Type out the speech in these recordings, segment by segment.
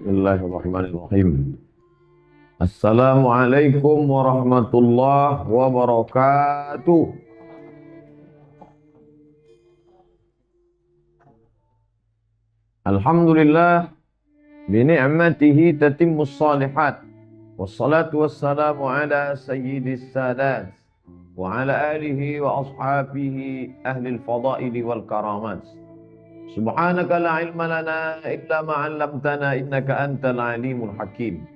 Bismillahirrahmanirrahim. Assalamualaikum warahmatullahi wabarakatuh. Alhamdulillah bi ni'matihi tatimmus shalihat. Wassalatu wassalamu ala sayyidis sadat wa ala alihi wa ashabihi ahli al-fadaili wal karamat. Subhanaka la ilma lana illa ma 'allamtana innaka antal alimul hakim.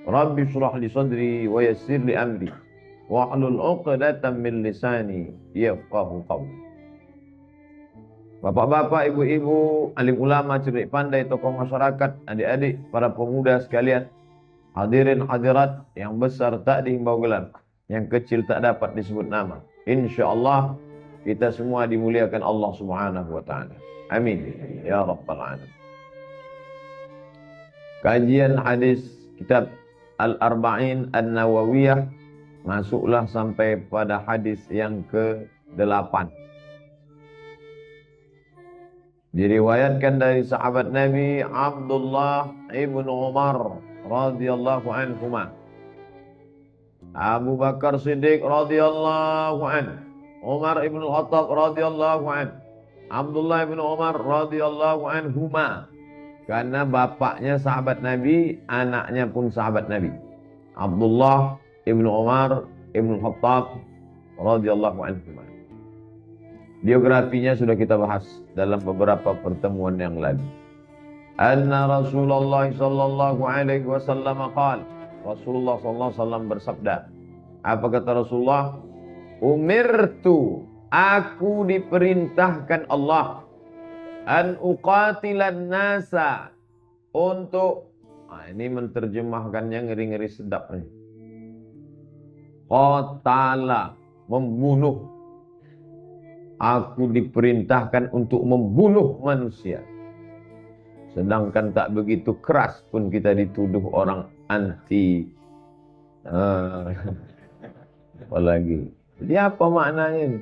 Rabbi shrah li sadri wa yassir li amri wahlul 'uqdatam min lisani yafqahu qawli. Bapak-bapak, ibu-ibu, alim ulama, cerdik pandai, tokoh masyarakat, adik-adik, para pemuda sekalian, hadirin hadirat yang besar tak dihimbau gelar, yang kecil tak dapat disebut nama. Insyaallah kita semua dimuliakan Allah Subhanahu wa taala. Amin ya rabbal alamin. Kajian hadis kitab Al-Arba'in An-Nawawiyah, masuklah sampai pada hadis yang ke-8. Diriwayatkan dari sahabat Nabi Abdullah ibnu Umar radhiyallahu anhuma, Abu Bakar Siddiq radhiyallahu anhu, Umar ibn Khattab radhiyallahu anhu, Abdullah ibn Umar radhiyallahu anhuma, karena bapaknya sahabat Nabi, anaknya pun sahabat Nabi. Abdullah ibn Umar ibn Khattab radhiyallahu anhuma. Biografinya sudah kita bahas dalam beberapa pertemuan yang lalu. Anna Rasulullah sallallahu alaihi wasallam qala, Rasulullah sallallahu alaihi wasallam bersabda. Apa kata Rasulullah? Umirtu, aku diperintahkan Allah, an uqatilan nasa, untuk, ini menterjemahkannya ngeri-ngeri sedap nih. Qatala, membunuh. Aku diperintahkan untuk membunuh manusia. Sedangkan tak begitu keras pun kita dituduh orang anti. Apalagi. Jadi apa maknanya ini?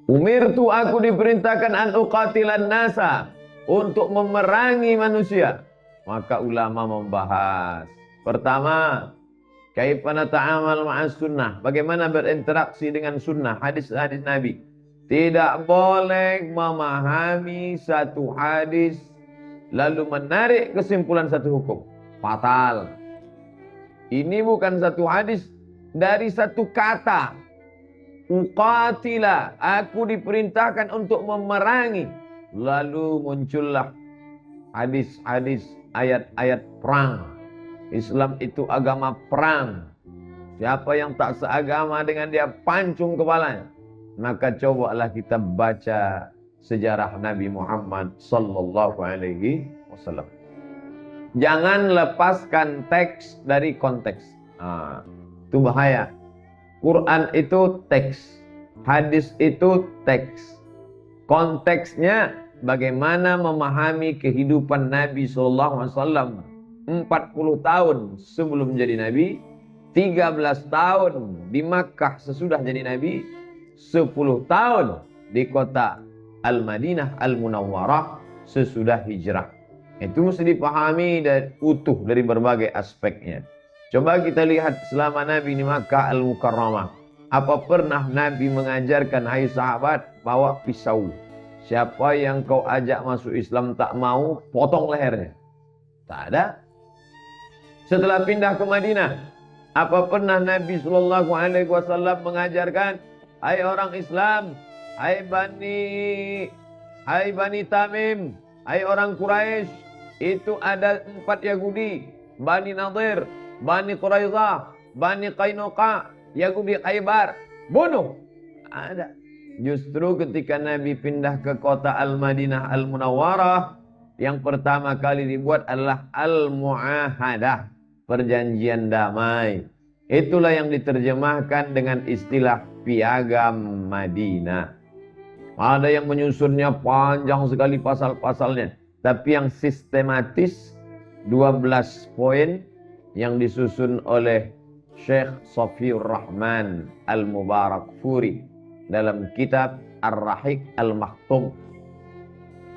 Umirtu, aku diperintahkan an uqatilan nasa, untuk memerangi manusia. Maka ulama membahas. Pertama, kaifa nata'amal ma'as sunnah, bagaimana berinteraksi dengan sunnah, hadis-hadis Nabi. Tidak boleh memahami satu hadis lalu menarik kesimpulan satu hukum. Fatal. Ini bukan satu hadis dari satu kata. Uqatila, aku diperintahkan untuk memerangi. Lalu muncullah hadis-hadis, ayat-ayat perang. Islam itu agama perang. Siapa yang tak seagama dengan dia, pancung kepalanya. Maka cobalah kita baca sejarah Nabi Muhammad sallallahu alaihi wasallam. Jangan lepaskan teks dari konteks. Itu bahaya. Quran itu teks, hadis itu teks. Konteksnya bagaimana memahami kehidupan Nabi sallallahu alaihi wasallam 40 tahun sebelum jadi Nabi, 13 tahun di Makkah sesudah jadi Nabi, 10 tahun di kota Al-Madinah Al-Munawwarah sesudah hijrah. Itu mesti dipahami dan utuh dari berbagai aspeknya. Coba kita lihat selama Nabi di Makkah Al-Mukarramah. Apa pernah Nabi mengajarkan, hai sahabat, bawa pisau. Siapa yang kau ajak masuk Islam tak mau, potong lehernya. Tak ada. Setelah pindah ke Madinah, apa pernah Nabi sallallahu alaihi wasallam mengajarkan, hai orang Islam, hai Bani Tamim, hai orang Quraisy, itu ada 4 Yahudi, Bani Nadir, Bani Quraidah, Bani Qainuqa, Yahudi Khaybar, bunuh. Ada. Justru ketika Nabi pindah ke kota Al-Madinah Al-Munawwarah, yang pertama kali dibuat adalah Al-Mu'ahadah, perjanjian damai. Itulah yang diterjemahkan dengan istilah piagam Madinah. Ada yang menyusunnya panjang sekali pasal-pasalnya, tapi yang sistematis 12 poin yang disusun oleh Syekh Safiur Rahman Al-Mubarakfuri dalam kitab Ar-Rahiq Al-Maktum,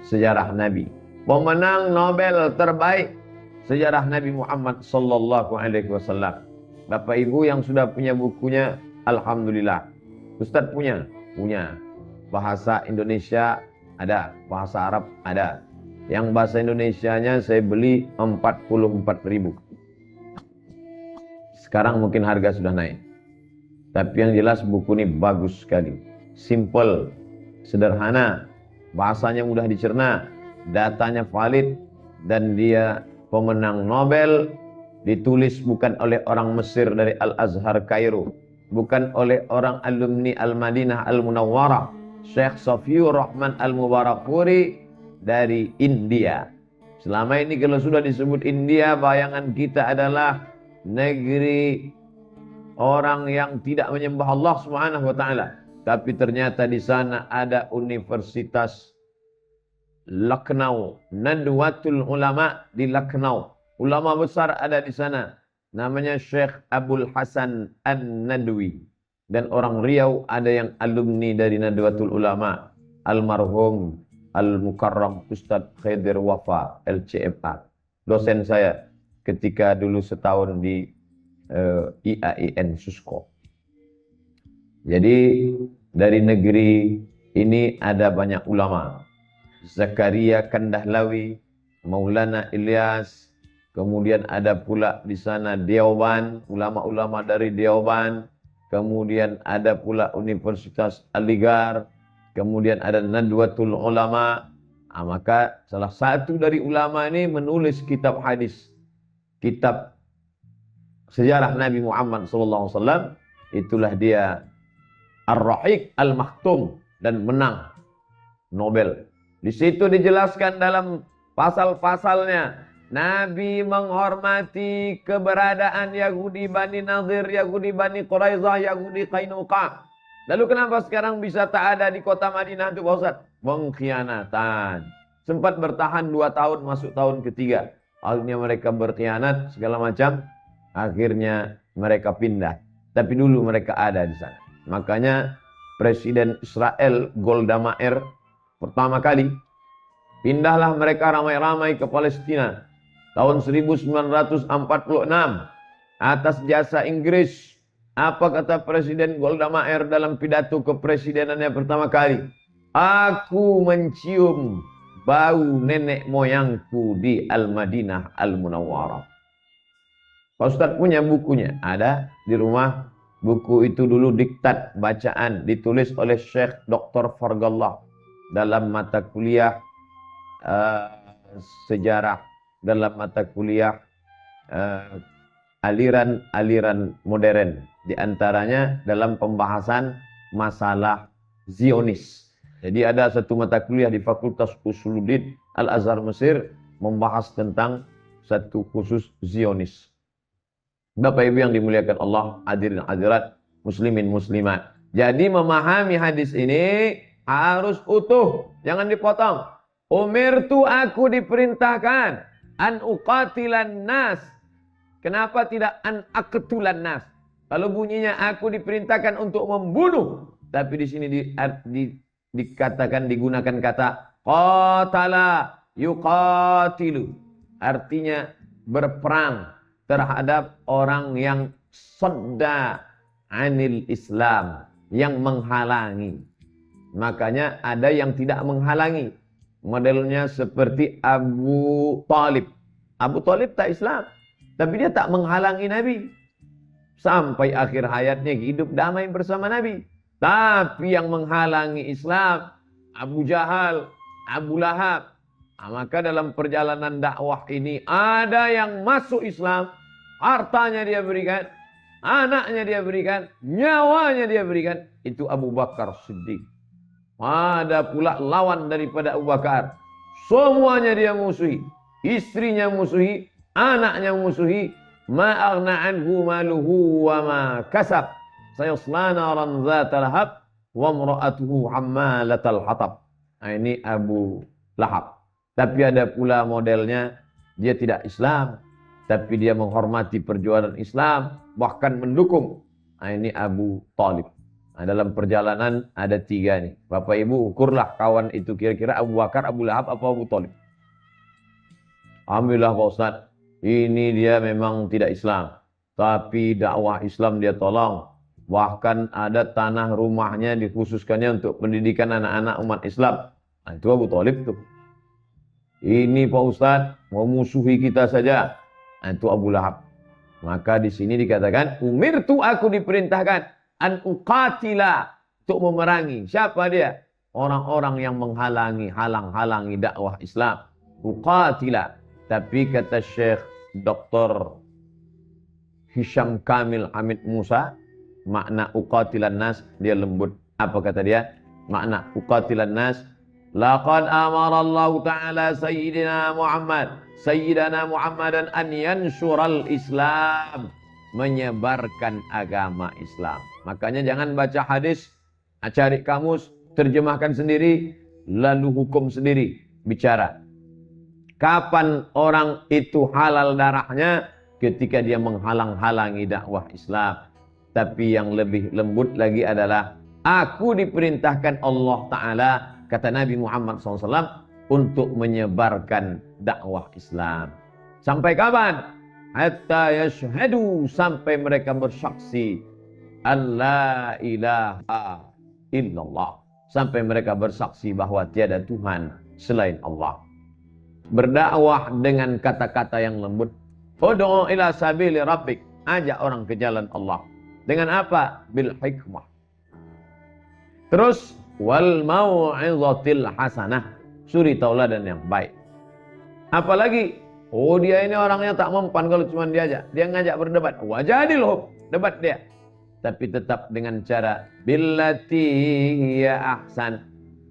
sejarah Nabi. pemenang Nobel terbaik sejarah Nabi Muhammad sallallahu alaihi wasallam. Bapak Ibu yang sudah punya bukunya, alhamdulillah. Ustadz punya. Bahasa Indonesia ada, bahasa Arab ada. Yang bahasa Indonesianya saya beli 44.000. Sekarang mungkin harga sudah naik. Tapi yang jelas buku ini bagus sekali. Simple, sederhana, bahasanya mudah dicerna, datanya valid, dan dia pemenang Nobel. Ditulis bukan oleh orang Mesir dari Al-Azhar Kairo, bukan oleh orang alumni Al-Madinah Al-Munawwarah, Syekh Safiur Rahman Al-Mubarakpuri dari India. Selama ini kalau sudah disebut India, bayangan kita adalah negeri orang yang tidak menyembah Allah Subhanahu wa taala. Tapi ternyata di sana ada Universitas Lucknow, Nadwatul Ulama di Lucknow. Ulama besar ada di sana. Namanya Syekh Abdul Hasan An-Nadwi. Dan orang Riau ada yang alumni dari Nadwatul Ulama, almarhum Al-Mukarram Ustadz Khidir Wafa LCMA. Dosen saya ketika dulu setahun di IAIN Susko. Jadi dari negeri ini ada banyak ulama. Zakaria Kandahlawi, Maulana Ilyas, kemudian ada pula di sana Deoban, ulama-ulama dari Deoban, kemudian ada pula Universitas Aligar, kemudian ada Nadwatul Ulama. Maka salah satu dari ulama ini menulis kitab hadis, kitab sejarah Nabi Muhammad SAW. Itulah dia Ar-Rahiq Al-Maktum, dan menang Nobel. Di situ dijelaskan dalam pasal-pasalnya, Nabi menghormati keberadaan Yahudi Bani Nadir, Yahudi Bani Quraidah, Yahudi Qainuqa. Lalu kenapa sekarang bisa tak ada di kota Madinah itu Pak Ustaz? Pengkhianatan. Sempat bertahan 2 tahun, masuk tahun ketiga. Akhirnya mereka berkhianat segala macam. Akhirnya mereka pindah. Tapi dulu mereka ada di sana. Makanya Presiden Israel Golda Meir pertama kali pindahlah mereka ramai-ramai ke Palestina tahun 1946 atas jasa Inggris. Apa kata Presiden Golda Meir dalam pidato kepresidenannya pertama kali? Aku mencium bau nenek moyangku di Al-Madinah Al-Munawwarah. Pak Ustadz punya bukunya? Ada di rumah. Buku itu dulu diktat bacaan, ditulis oleh Syekh Dr. Fargallah dalam mata kuliah sejarah, dalam mata kuliah aliran-aliran modern. Di antaranya dalam pembahasan masalah Zionis. Jadi ada satu mata kuliah di Fakultas Usuluddin Al-Azhar Mesir membahas tentang satu khusus Zionis. Bapak Ibu yang dimuliakan Allah, hadirin hadirat, muslimin muslimat. Jadi memahami hadis ini harus utuh, jangan dipotong. Umirtu, aku diperintahkan an uqatilan nas. Kenapa tidak an aqtulan nas? Kalau bunyinya aku diperintahkan untuk membunuh, tapi di sini dikatakan, digunakan kata qatala yuqatilu, artinya berperang terhadap orang yang sadda anil Islam, yang menghalangi. Makanya ada yang tidak menghalangi. Modelnya seperti Abu Talib. Abu Talib tak Islam, tapi dia tak menghalangi Nabi. Sampai akhir hayatnya hidup damai bersama Nabi. Tapi yang menghalangi Islam, Abu Jahal, Abu Lahab. Maka dalam perjalanan dakwah ini ada yang masuk Islam, hartanya dia berikan, anaknya dia berikan, nyawanya dia berikan. Itu Abu Bakar Siddiq. Ada pula lawan daripada Abu Bakar. Semuanya dia musuhi. Istrinya musuhi, anaknya musuhi. Ma aghna anhu maluhu wa ma kasab. Sayasla naran dzata lahab wa imra'atuhu hammalatal hatab. Nah, ini Abu Lahab. Tapi ada pula modelnya, dia tidak Islam, tapi dia menghormati perjuangan Islam, bahkan mendukung. Nah, ini Abu Talib. Nah, dalam perjalanan ada 3 nih. Bapak Ibu ukurlah kawan itu kira-kira Abu Bakar, Abu Lahab, apa Abu Talib. Alhamdulillah Pak Ustaz, ini dia memang tidak Islam, tapi dakwah Islam dia tolong. Bahkan ada tanah rumahnya dikhususkannya untuk pendidikan anak-anak umat Islam. Nah, itu Abu Thalib tuh. Ini Pak Ustaz mau musuhi kita saja. Nah, itu Abu Lahab. Maka di sini dikatakan, umirtu, aku diperintahkan an uqatila, untuk memerangi. Siapa dia? Orang-orang yang halangi dakwah Islam. Uqatila. Tapi kata Syekh Dr. Hisham Kamil Hamid Musa, makna uqatilan nas, dia lembut. Apa kata dia? Makna uqatilan nas, laqad amara Allah Ta'ala Sayyidina Muhammadan an yansural Islam, menyebarkan agama Islam. Makanya jangan baca hadis, cari kamus, terjemahkan sendiri, lalu hukum sendiri, bicara. Kapan orang itu halal darahnya? Ketika dia menghalang-halangi dakwah Islam. Tapi yang lebih lembut lagi adalah, aku diperintahkan Allah Ta'ala, kata Nabi Muhammad SAW, untuk menyebarkan dakwah Islam. Sampai kapan? Hatta yashhadu, sampai mereka bersaksi an la ilaha illallah, sampai mereka bersaksi bahwa tiada Tuhan selain Allah. Berdakwah dengan kata-kata yang lembut. Ud'u ila sabili rabbik, ajak orang ke jalan Allah. Dengan apa? Bil hikmah. Terus wal mau'izatil hasanah, suri tauladan yang baik. Apalagi, oh dia ini orangnya tak mempan kalau cuma diajak. Dia ngajak berdebat. Wajadilhum, debat dia. Tapi tetap dengan cara billati hiya ahsan,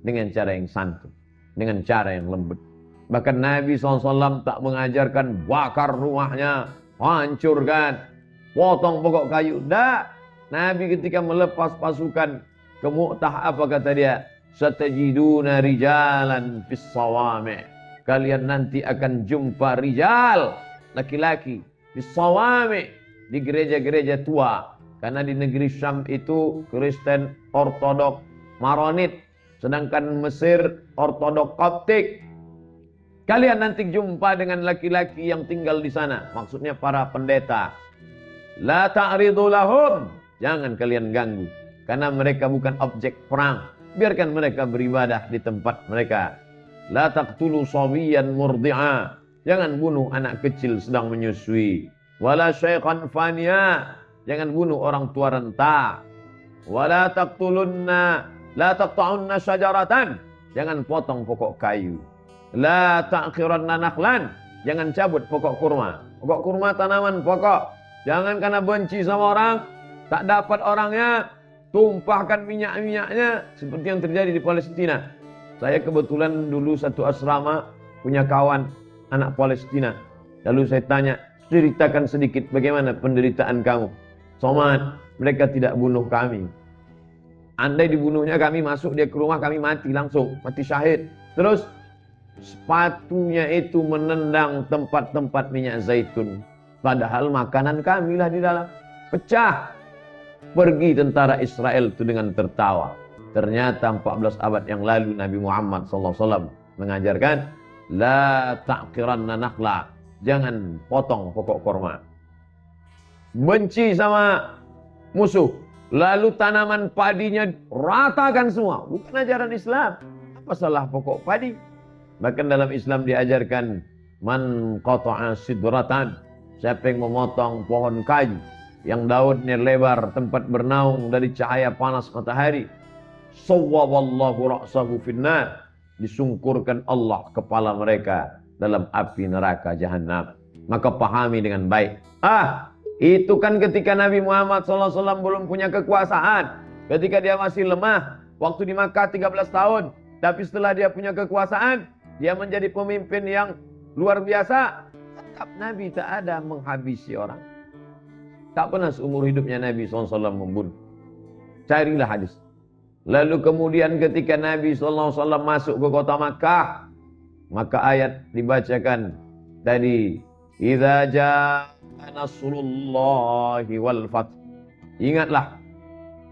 dengan cara yang santun, dengan cara yang lembut. Bahkan Nabi SAW tak mengajarkan bakar rumahnya, hancurkan, potong pokok kayu. Tak. Nabi ketika melepas pasukan ke Mu'tah, apa kata dia? Satajiduna rijalan fis sawami'. Kalian nanti akan jumpa rijal, laki-laki, fis sawami', di gereja-gereja tua. Karena di negeri Syam itu Kristen Ortodok Maronit, sedangkan Mesir Ortodok Koptik. Kalian nanti jumpa dengan laki-laki yang tinggal di sana. Maksudnya para pendeta. La ta'ridu lahum, jangan kalian ganggu. Karena mereka bukan objek perang. Biarkan mereka beribadah di tempat mereka. La taqtulu sawiyan murdi'a, jangan bunuh anak kecil sedang menyusui. Wala syaikhan faniya, jangan bunuh orang tua renta. Wala taqtulunna, la taqta'unna syajaratan, jangan potong pokok kayu. La ta'khiranna nakhlan, jangan cabut pokok kurma. Pokok kurma tanaman pokok. Jangan karena benci sama orang, tak dapat orangnya, tumpahkan minyak-minyaknya seperti yang terjadi di Palestina. Saya kebetulan dulu satu asrama punya kawan anak Palestina. Lalu saya tanya, ceritakan sedikit bagaimana penderitaan kamu. Somad, mereka tidak bunuh kami. Andai dibunuhnya kami masuk dia ke rumah, kami mati langsung, mati syahid. Terus sepatunya itu menendang tempat-tempat minyak zaitun. Padahal makanan kami lah di dalam. Pecah. Pergi tentara Israel itu dengan tertawa. Ternyata 14 abad yang lalu Nabi Muhammad SAW mengajarkan, la ta'kiranna nakhla, jangan potong pokok korma. Benci sama musuh, lalu tanaman padinya ratakan semua. Bukan ajaran Islam. Apa salah pokok padi? Bahkan dalam Islam diajarkan, man qata'a sidratan, siapa yang memotong pohon kayu yang daunnya lebar, tempat bernaung dari cahaya panas matahari, sawwaballahu ra'sahu finnar, disungkurkan Allah kepala mereka dalam api neraka jahanam. Maka pahami dengan baik. Itu kan ketika Nabi Muhammad SAW belum punya kekuasaan, ketika dia masih lemah, waktu di Makkah 13 tahun. Tapi setelah dia punya kekuasaan, dia menjadi pemimpin yang luar biasa. Tetap Nabi tak ada menghabisi orang. Tak pernah seumur hidupnya Nabi SAW membunuh. Carilah hadis. Lalu kemudian ketika Nabi SAW masuk ke kota Makkah, maka ayat dibacakan tadi, idza jaa nasrullahi wal fath. Ingatlah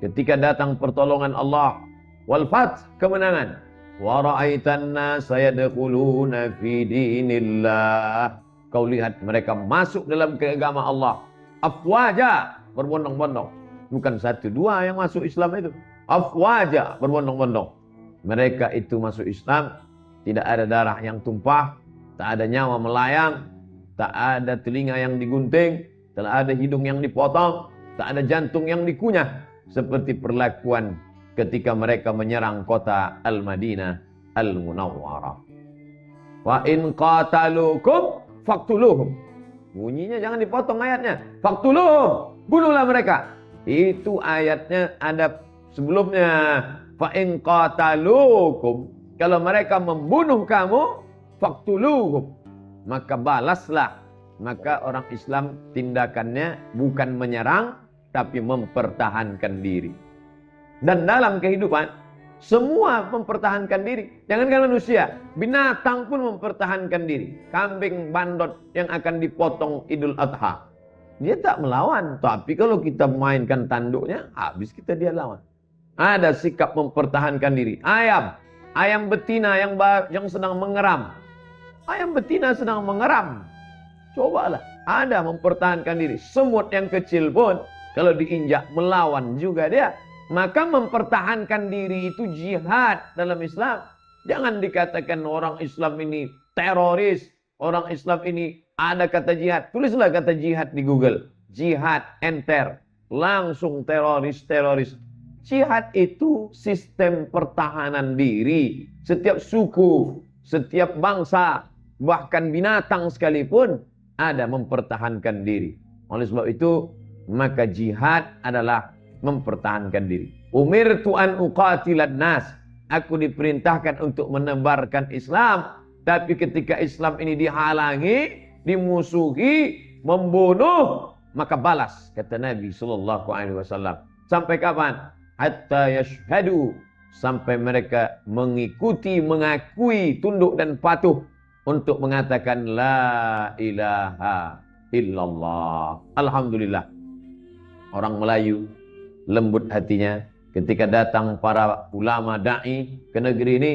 ketika datang pertolongan Allah, wal fath, kemenangan. Wa ra'aitan nasa yadkhuluna fi dinillah. Kau lihat mereka masuk dalam keagama Allah. Afwaja, berbondong-bondong. Bukan satu dua yang masuk Islam itu. Afwaja, berbondong-bondong. Mereka itu masuk Islam, tidak ada darah yang tumpah, tak ada nyawa melayang, tak ada telinga yang digunting, tak ada hidung yang dipotong, tak ada jantung yang dikunyah. Seperti perlakuan ketika mereka menyerang kota Al-Madinah Al-Munawwarah. Wa in qatalukum faqtuluhum. Bunyinya jangan dipotong ayatnya. Faqtuluhum, bunuhlah mereka. Itu ayatnya ada sebelumnya. Fa in qatalukum, kalau mereka membunuh kamu, faqtuluhum, maka balaslah. Maka orang Islam tindakannya bukan menyerang, tapi mempertahankan diri. Dan dalam kehidupan, semua mempertahankan diri. Jangankan manusia, binatang pun mempertahankan diri. Kambing bandot yang akan dipotong Idul Adha, dia tak melawan. Tapi kalau kita mainkan tanduknya, habis kita dia lawan. Ada sikap mempertahankan diri. Ayam betina yang sedang mengeram. Ayam betina sedang mengeram. Cobalah, ada mempertahankan diri. Semut yang kecil pun kalau diinjak melawan juga dia. Maka mempertahankan diri itu jihad dalam Islam. Jangan dikatakan orang Islam ini teroris, orang Islam ini ada kata jihad. Tulislah kata jihad di Google. Jihad, enter. Langsung teroris. Jihad itu sistem pertahanan diri. Setiap suku, setiap bangsa, bahkan binatang sekalipun ada mempertahankan diri. Oleh sebab itu, maka jihad adalah mempertahankan diri. Umirtu an uqatilan nas. Aku diperintahkan untuk menebarkan Islam. Tapi ketika Islam ini dihalangi, dimusuhi, membunuh, maka balas, kata Nabi SAW. Sampai kapan? Hatta yashhadu, sampai mereka mengikuti, mengakui, tunduk dan patuh untuk mengatakan la ilaha illallah. Alhamdulillah, orang Melayu lembut hatinya ketika datang para ulama da'i ke negeri ini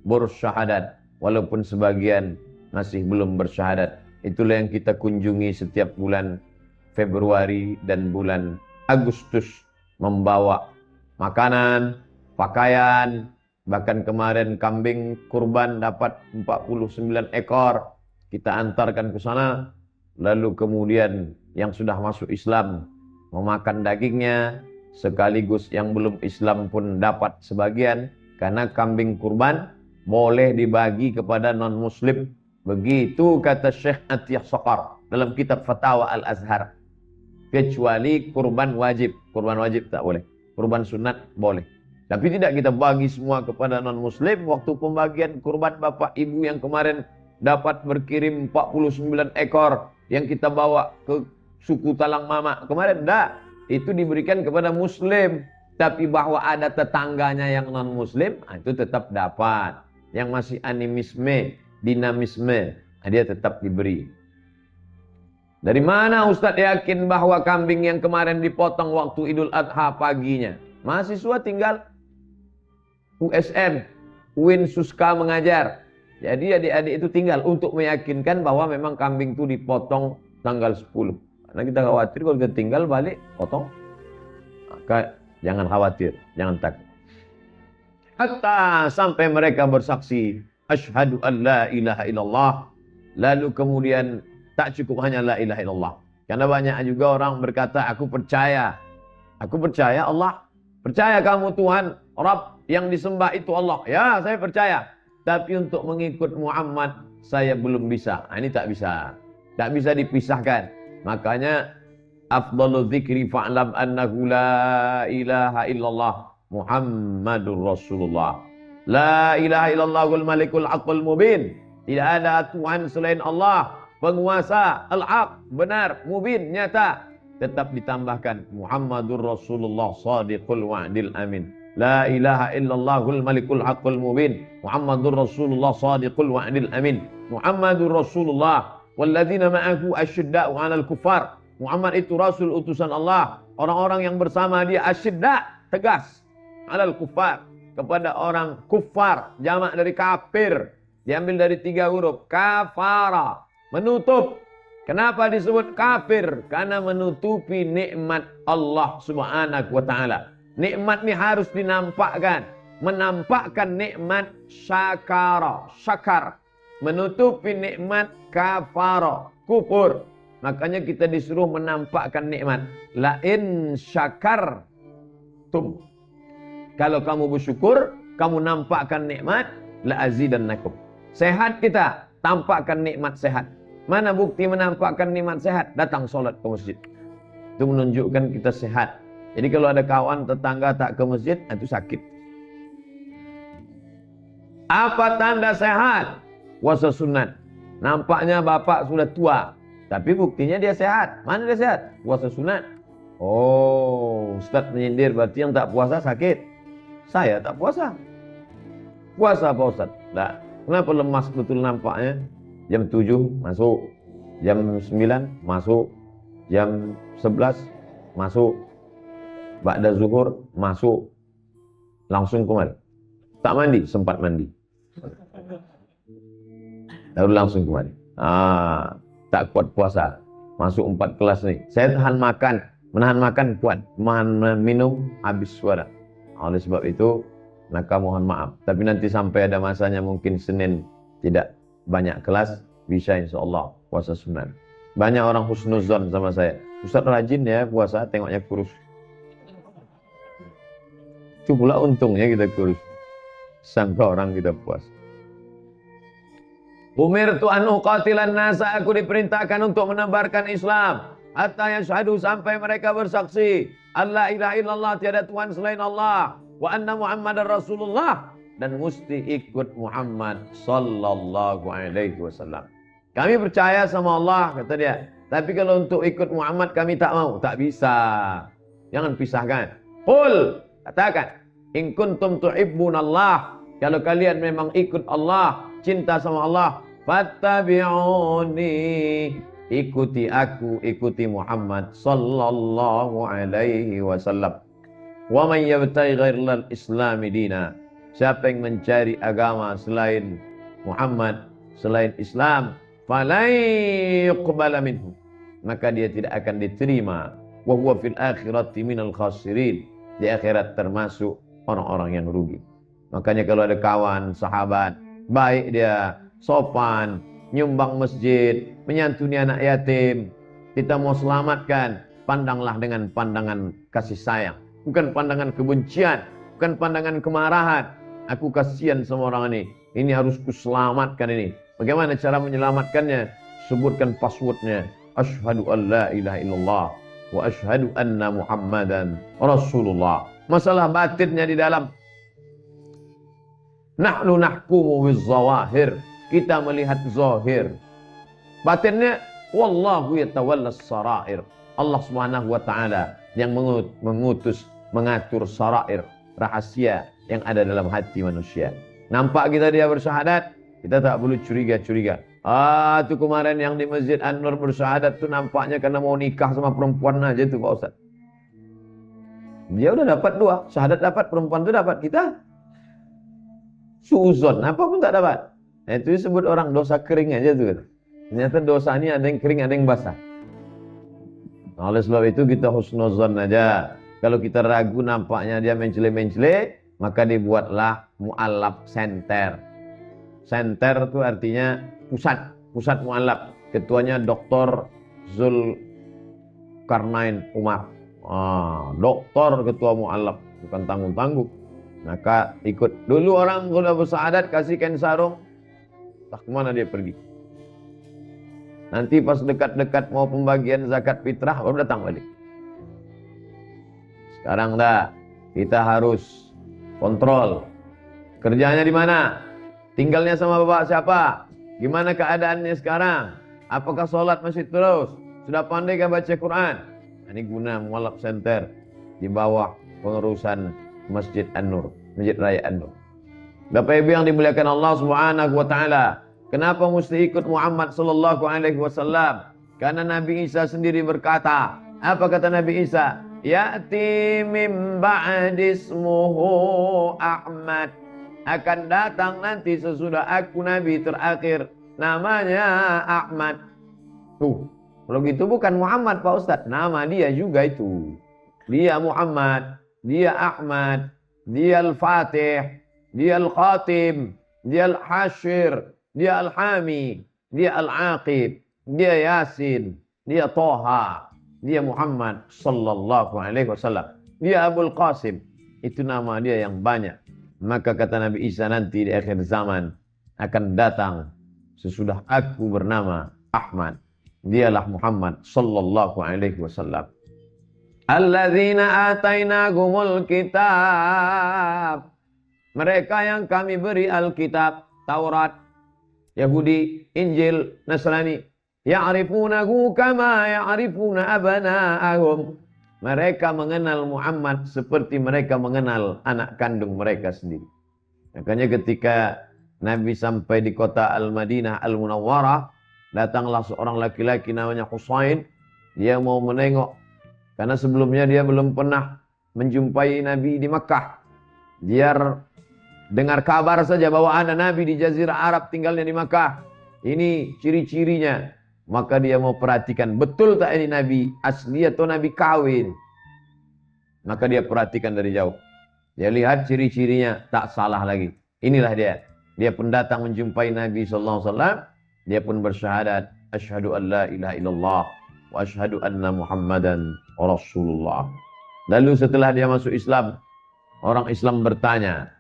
bersyahadat, walaupun sebagian masih belum bersyahadat. Itulah yang kita kunjungi setiap bulan Februari dan bulan Agustus, membawa makanan, pakaian, bahkan kemarin kambing kurban dapat 49 ekor. Kita antarkan ke sana, lalu kemudian yang sudah masuk Islam memakan dagingnya, sekaligus yang belum Islam pun dapat sebagian, karena kambing kurban boleh dibagi kepada non-muslim. Begitu kata Syekh Atiyah Saqar dalam kitab Fatawa Al-Azhar. Kecuali kurban wajib. Kurban wajib tak boleh. Kurban sunat boleh. Tapi tidak kita bagi semua kepada non-muslim. Waktu pembagian kurban bapak ibu yang kemarin dapat berkirim 49 ekor yang kita bawa ke suku Talang Mama kemarin, enggak. Itu diberikan kepada muslim. Tapi bahwa ada tetangganya yang non-muslim, itu tetap dapat. Yang masih animisme, dinamisme, dia tetap diberi. Dari mana Ustadz yakin bahwa kambing yang kemarin dipotong waktu Idul Adha paginya? Mahasiswa tinggal USN, UIN Suska mengajar. Jadi adik-adik itu tinggal untuk meyakinkan bahwa memang kambing itu dipotong tanggal 10. Karena kita khawatir kalau kita tinggal balik potong. Maka jangan khawatir, jangan takut. Hatta sampai mereka bersaksi asyhadu an la ilaha illallah. Lalu kemudian tak cukup hanya la ilaha illallah. Karena banyak juga orang berkata, aku percaya Allah. Percaya kamu Tuhan, Rabb yang disembah itu Allah. Ya, saya percaya. Tapi untuk mengikut Muhammad, saya belum bisa. Nah, ini tak bisa. Tak bisa dipisahkan. Makanya, afdalu dzikri fa'lam annahu la ilaha illallah Muhammadur Rasulullah. La ilaha illallahul malikul haqqul mubin. Tidak ada Tuhan selain Allah. Penguasa, al-haq, benar, mubin, nyata. Tetap ditambahkan Muhammadur Rasulullah sadiqul wa'dil amin. La ilaha illallahul malikul haqqul mubin. Muhammadur Rasulullah sadiqul wa'dil amin. Muhammadur Rasulullah walladzina ma'ahu asyidda'u 'alal kuffar. Muhammad itu rasul utusan Allah. Orang-orang yang bersama dia asyidda, tegas, 'alal kuffar, kepada orang kufar, jamak dari kafir, diambil dari 3 huruf, kafara, menutup. Kenapa disebut kafir? Karena menutupi nikmat Allah Subhanahu wa taala. Nikmat ini harus dinampakkan, menampakkan nikmat syakara, syakar, menutupi nikmat kafara, kufur. Makanya kita disuruh menampakkan nikmat. La in syakartum. Kalau kamu bersyukur, kamu nampakkan nikmat, la azidannakum. Sehat kita, tampakkan nikmat sehat. Mana bukti menampakkan nikmat sehat? Datang sholat ke masjid. Itu menunjukkan kita sehat. Jadi kalau ada kawan tetangga tak ke masjid, itu sakit. Apa tanda sehat? Puasa sunat. Nampaknya bapak sudah tua, tapi buktinya dia sehat. Mana dia sehat? Puasa sunat. Oh, Ustaz menyindir, berarti yang tak puasa sakit. Saya tak puasa. Puasa Pak Ustaz? Nah, kenapa lemas betul nampaknya? Jam 7 masuk, jam 9 masuk, jam 11 masuk, ba'da zuhur masuk, langsung kemari. Tak mandi, sempat mandi. Lalu langsung kemari. Tak kuat puasa. Masuk 4 kelas nih. Saya tahan makan, menahan makan kuat, menahan minum habis suara. Oleh sebab itu, maka mohon maaf. Tapi nanti sampai ada masanya mungkin Senin tidak banyak kelas, bisa insyaAllah puasa sunat. Banyak orang husnuzon sama saya. Ustaz rajin ya puasa, tengoknya kurus. Itu pula untungnya kita kurus. Sangka orang kita puasa. Umirtu an uqatilan nasa, aku diperintahkan untuk menebarkan Islam. Hatta yashhadu, sampai mereka bersaksi, Allah ilaha illallah, tiada Tuhan selain Allah, wa anna Muhammadar Rasulullah, dan mesti ikut Muhammad sallallahu alaihi wasallam. Kami percaya sama Allah, kata dia. Tapi kalau untuk ikut Muhammad kami tak mau, tak bisa. Jangan pisahkan. Qul, katakan, in kuntum tuhibbunallah, kalau kalian memang ikut Allah, cinta sama Allah, fattabi'uni, ikuti aku, ikuti Muhammad sallallahu alaihi wasallam. Wa man yabtaghi ghairal islami dina, siapa yang mencari agama selain Muhammad, selain Islam, falan yuqbala minhu, maka dia tidak akan diterima. Wa huwa fil akhirati minal khasirin, di akhirat termasuk orang-orang yang rugi. Makanya kalau ada kawan, sahabat, baik dia, sopan, nyumbang masjid, menyantuni anak yatim, kita mau selamatkan, pandanglah dengan pandangan kasih sayang, bukan pandangan kebencian, bukan pandangan kemarahan. Aku kasihan sama orang ini harus kuselamatkan ini. Bagaimana cara menyelamatkannya? Sebutkan passwordnya. Asyhadu an la ilaha illallah wa asyhadu anna Muhammadan Rasulullah. Masalah batinnya di dalam. Nahnu nahkumu bizzawahir, kita melihat zahir. Batinnya, wallahu yatawallas sarair, Allah Subhanahu wa taala yang mengutus, mengatur sarair, rahasia yang ada dalam hati manusia. Nampak kita dia bersyahadat, kita tak perlu curiga-curiga. Itu kemarin yang di Masjid An-Nur bersyahadat tu nampaknya karena mau nikah sama perempuan aja tu Pak Ustaz. Dia udah dapat 2, syahadat dapat, perempuan tu dapat, kita suuzon, apa pun tak dapat. Nah, itu disebut orang dosa kering aja tuh. Ternyata dosa ini ada yang kering, ada yang basah. Nah, oleh sebab itu kita husnuzon aja. Kalau kita ragu nampaknya dia mencele-mencele, maka dibuatlah mu'allab center. Center itu artinya pusat mu'allab. Ketuanya Dr. Zulkarnain Umar. Doktor ketua mu'allab, bukan tanggung-tanggung. Maka ikut. Dulu orang kalau bersyahadat kasih kain sarung, tak kemana dia pergi. Nanti pas dekat-dekat mau pembagian zakat fitrah baru datang balik. Sekarang dah, kita harus kontrol. Kerjanya di mana? Tinggalnya sama bapak siapa? Gimana keadaannya sekarang? Apakah sholat masih terus? Sudah pandai kan baca Quran? Ini guna mualaf center di bawah pengurusan Masjid An-Nur, Masjid Raya An-Nur. Bapak Ibu yang dimuliakan Allah Subhanahu wa taala, kenapa mesti ikut Muhammad sallallahu alaihi wasallam? Karena Nabi Isa sendiri berkata, apa kata Nabi Isa? Ya'ti min ba'di ismuhu Ahmad. Akan datang nanti sesudah aku Nabi terakhir, namanya Ahmad. Tuh, kalau gitu bukan Muhammad Pak Ustadz, nama dia juga itu. Dia Muhammad, dia Ahmad, dia Al-Fatih, dia Al-Khatim, dia Al-Hashir, dia Al-Hami, dia Al-Aqib, dia Yasin, dia Toha, dia Muhammad sallallahu alaihi wasallam, dia Abul Qasim. Itu nama dia yang banyak. Maka kata Nabi Isa nanti di akhir zaman akan datang sesudah aku bernama Ahmad. Dialah Muhammad sallallahu alaihi wasallam. Alladzina atainahumul kitab. Mereka yang kami beri Alkitab, Taurat, Yahudi, Injil, Nasrani. Ya'rifunahu kama ya'rifuna abana'ahum. Mereka mengenal Muhammad seperti mereka mengenal anak kandung mereka sendiri. Makanya ketika Nabi sampai di kota Al-Madinah Al-Munawwarah, datanglah seorang laki-laki namanya Husain. Dia mau menengok, karena sebelumnya dia belum pernah menjumpai Nabi di Makkah. Dia dengar kabar saja bahwa ada Nabi di Jazirah Arab tinggalnya di Makkah. Ini ciri-cirinya. Maka dia mau perhatikan, betul tak ini Nabi asli atau Nabi kawin. Maka dia perhatikan dari jauh. Dia lihat ciri-cirinya, tak salah lagi. Inilah dia. Dia pun datang menjumpai Nabi SAW. Dia pun bersyahadat, asyhadu an la ilaha illallah wa asyhadu anna Muhammadan Rasulullah. Lalu setelah dia masuk Islam, orang Islam bertanya,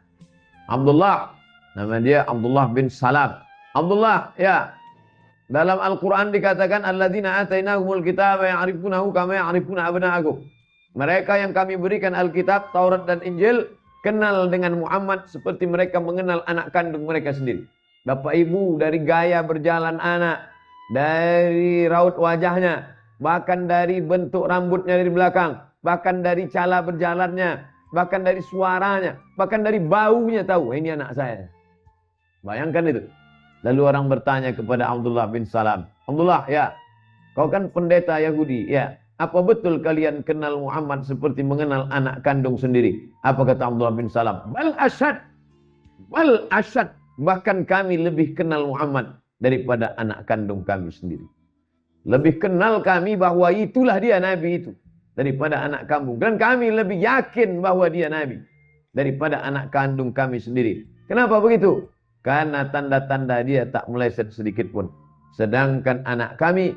Abdullah, nama dia Abdullah bin Salam. Abdullah, ya. Dalam Al-Quran dikatakan, alladzina atainahumul kitaba ya'rifunahu kama ya'rifuna abna'ahum. Mereka yang kami berikan Alkitab, Taurat dan Injil, kenal dengan Muhammad seperti mereka mengenal anak kandung mereka sendiri. Bapak ibu, dari gaya berjalan anak, dari raut wajahnya, bahkan dari bentuk rambutnya dari belakang, bahkan dari cara berjalannya, bahkan dari suaranya, bahkan dari baunya tahu, ini anak saya. Bayangkan itu. Lalu orang bertanya kepada Abdullah bin Salam, Abdullah, ya, kau kan pendeta Yahudi, ya, apa betul kalian kenal Muhammad seperti mengenal anak kandung sendiri? Apa kata Abdullah bin Salam? Bal asyad, bahkan kami lebih kenal Muhammad daripada anak kandung kami sendiri. Lebih kenal kami bahwa itulah dia Nabi itu daripada anak kandung. Dan kami lebih yakin bahwa dia Nabi daripada anak kandung kami sendiri. Kenapa begitu? Karena tanda-tanda dia tak meleset sedikit pun. Sedangkan anak kami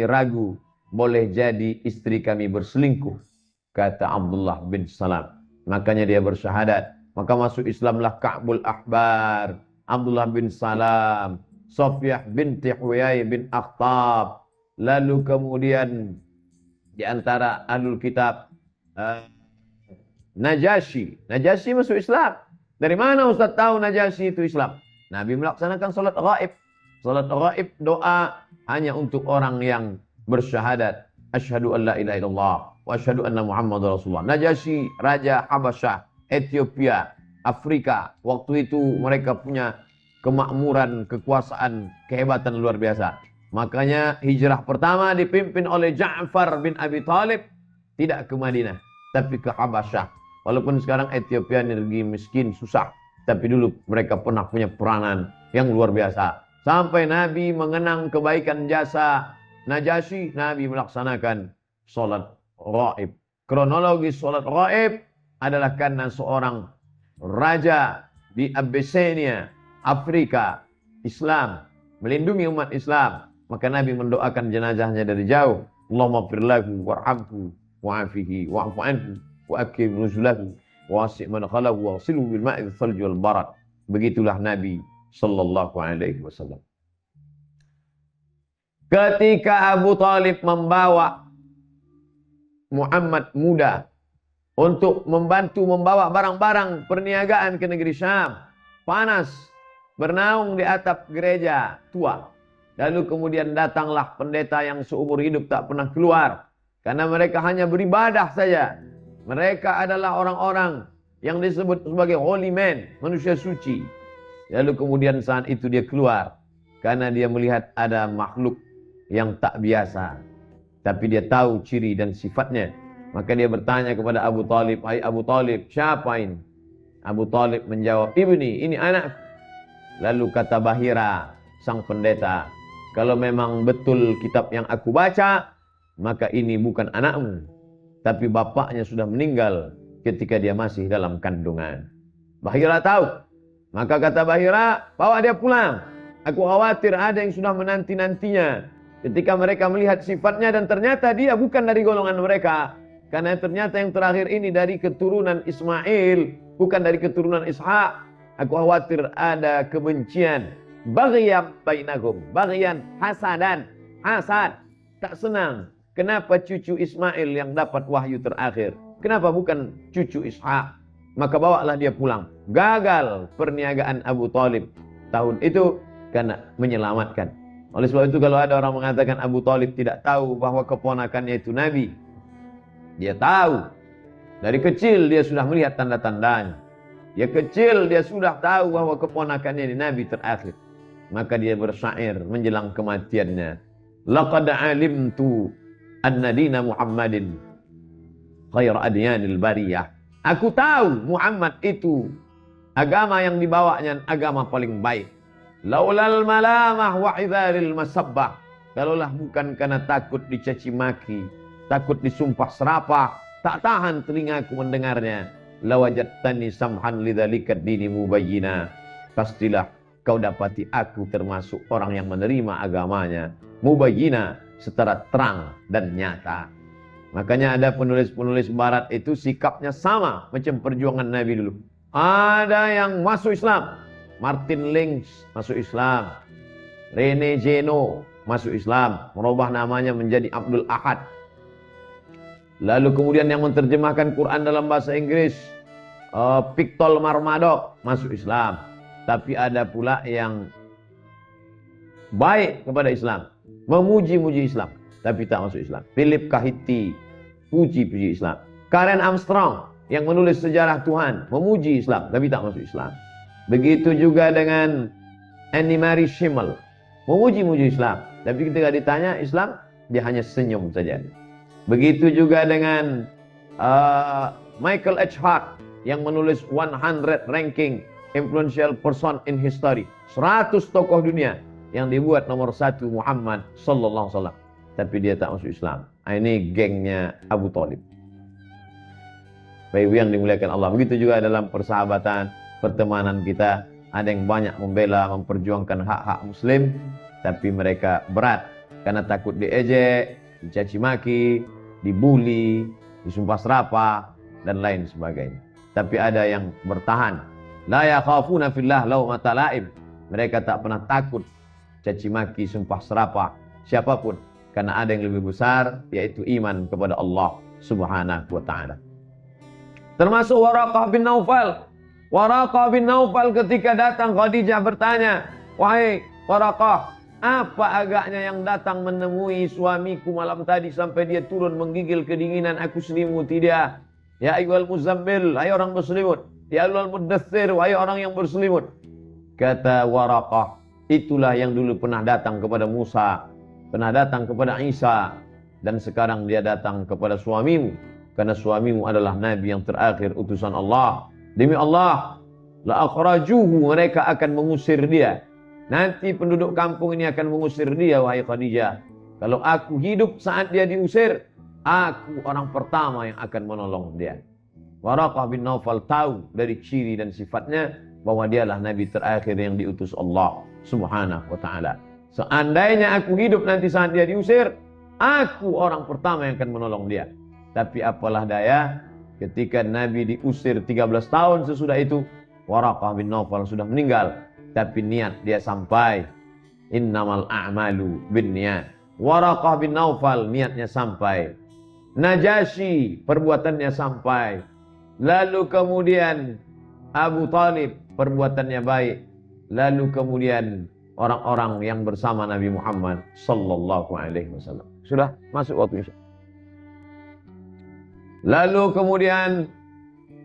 ragu boleh jadi istri kami berselingkuh. Kata Abdullah bin Salam. Makanya dia bersyahadat. Maka masuk Islamlah Ka'bul Ahbar, Abdullah bin Salam, Sofiyah binti Huyai bin Akhtab. Lalu kemudian di antara Ahlul Kitab, Najasyi masuk Islam. Dari mana Ustaz tahu Najasyi itu Islam? Nabi melaksanakan salat ghaib. Salat ghaib doa hanya untuk orang yang bersyahadat, asyhadu an la ilaha illallah wa asyhadu anna Muhammadar Rasulullah. Najasyi, Raja Habasyah, Ethiopia, Afrika. Waktu itu mereka punya kemakmuran, kekuasaan, kehebatan luar biasa. Makanya hijrah pertama dipimpin oleh Ja'far bin Abi Thalib, tidak ke Madinah, tapi ke Habasyah. Walaupun sekarang Ethiopia negeri miskin, susah. Tapi dulu mereka pernah punya peranan yang luar biasa. Sampai Nabi mengenang kebaikan jasa Najasyi, Nabi melaksanakan sholat ghaib. Kronologi sholat ghaib adalah karena seorang raja di Abyssinia, Afrika, Islam, melindungi umat Islam. Maka Nabi mendoakan jenazahnya dari jauh. Allahumma firlahu warhamhu wa'afihi wa'afu anhu wa'akim nuzulahu wa'asik manakhalahu wa'asiluhu bilma'i thalji wal barat. Begitulah Nabi sallallahu alaihi wasallam. Ketika Abu Thalib membawa Muhammad muda untuk membantu membawa barang-barang perniagaan ke negeri Syam, panas, bernaung di atap gereja tua. Lalu kemudian datanglah pendeta yang seumur hidup tak pernah keluar. Karena mereka hanya beribadah saja. Mereka adalah orang-orang yang disebut sebagai holy man, manusia suci. Lalu kemudian saat itu dia keluar. Karena dia melihat ada makhluk yang tak biasa. Tapi dia tahu ciri dan sifatnya. Maka dia bertanya kepada Abu Talib, "Hai Abu Talib, siapa ini?" Abu Talib menjawab, "Ibni, ini anak." Lalu kata Bahira, sang pendeta, "Kalau memang betul kitab yang aku baca, maka ini bukan anakmu, tapi bapaknya sudah meninggal ketika dia masih dalam kandungan." Bahira tahu. Maka kata Bahira, "Bawa dia pulang. Aku khawatir ada yang sudah menanti-nantinya." Ketika mereka melihat sifatnya dan ternyata dia bukan dari golongan mereka. Karena ternyata yang terakhir ini dari keturunan Ismail, bukan dari keturunan Ishak. Aku khawatir ada kebencian. Baghyan bainakum. Baghyan, hasadan. Hasad. Tak senang. Kenapa cucu Ismail yang dapat wahyu terakhir? Kenapa bukan cucu Ishak? Maka bawalah dia pulang. Gagal perniagaan Abu Talib tahun itu karena menyelamatkan. Oleh sebab itu kalau ada orang mengatakan Abu Talib tidak tahu bahwa keponakannya itu Nabi, dia tahu. Dari kecil dia sudah melihat tanda-tandanya. Dia kecil dia sudah tahu bahwa keponakannya ini Nabi terakhir. Maka dia bersyair menjelang kematiannya. Laqad alimtu anna dina Muhammadin khair adyanil bariyah. Aku tahu Muhammad itu agama yang dibawanya agama paling baik. Laulal malamah wa idharil masabbah. Kalaulah bukan karena takut dicaci maki, takut disumpah serapah, tak tahan telingaku mendengarnya. Lawajadtani samhan lidzalika dini mubayyina. Pastilah kau dapati aku termasuk orang yang menerima agamanya mubayyina, secara terang dan nyata. Makanya ada penulis-penulis barat itu sikapnya sama macam perjuangan Nabi dulu. Ada yang masuk Islam, Martin Lynch masuk Islam, Rene Zeno masuk Islam, merubah namanya menjadi Abdul Ahad. Lalu kemudian yang menerjemahkan Quran dalam bahasa Inggris, Pictol Marmadok masuk Islam. Tapi ada pula yang baik kepada Islam, memuji-muji Islam, tapi tak masuk Islam. Philip Kahiti, puji-puji Islam. Karen Armstrong yang menulis sejarah Tuhan, memuji Islam, tapi tak masuk Islam. Begitu juga dengan Annie Mary Schimmel, memuji-muji Islam, tapi ketika ditanya Islam, dia hanya senyum saja. Begitu juga dengan Michael H. Hart yang menulis 100 ranking influential person in history, 100 tokoh dunia yang dibuat nomor 1 Muhammad sallallahu alaihi wasallam, tapi dia tak masuk Islam. Ini gengnya Abu Talib. Baik yang dimuliakan Allah. Begitu juga dalam persahabatan, pertemanan kita, ada yang banyak membela, memperjuangkan hak-hak muslim, tapi mereka berat karena takut diejek, dicaci maki, dibuli, disumpah serapah, dan lain sebagainya. Tapi ada yang bertahan. La yakhafuna fillah laumata laim. Mereka tak pernah takut caci maki, sumpah serapah siapapun, karena ada yang lebih besar, yaitu iman kepada Allah Subhanahu wa ta'ala. Termasuk Waraqah bin Naufal. Waraqah bin Naufal ketika datang Khadijah bertanya, "Wahai Waraqah, apa agaknya yang datang menemui suamiku malam tadi sampai dia turun menggigil kedinginan, aku selimuti dia. Ya ayyuhal muzammil, hai orang berselimut. Ya ayyuhal muddaththir, wahai orang yang berselimut." Kata Waraqah, itulah yang dulu pernah datang kepada Musa, pernah datang kepada Isa, dan sekarang dia datang kepada suamimu, karena suamimu adalah nabi yang terakhir utusan Allah. Demi Allah, la akhrajuhu, mereka akan mengusir dia. Nanti penduduk kampung ini akan mengusir dia, wahai Khadijah. Kalau aku hidup saat dia diusir, aku orang pertama yang akan menolong dia. Waraqah bin Naufal tahu dari ciri dan sifatnya bahwa dialah nabi terakhir yang diutus Allah Subhanahu wa ta'ala. Seandainya aku hidup nanti saat dia diusir, aku orang pertama yang akan menolong dia. Tapi apalah daya, ketika Nabi diusir 13 tahun sesudah itu, Waraqah bin Naufal sudah meninggal. Tapi niat dia sampai. Innamal a'malu binniyat. Waraqah bin Naufal niatnya sampai. Najasyi perbuatannya sampai. Lalu kemudian Abu Talib perbuatannya baik. Lalu kemudian orang-orang yang bersama Nabi Muhammad sallallahu alaihi wasallam. Sudah masuk waktu Isya. Lalu kemudian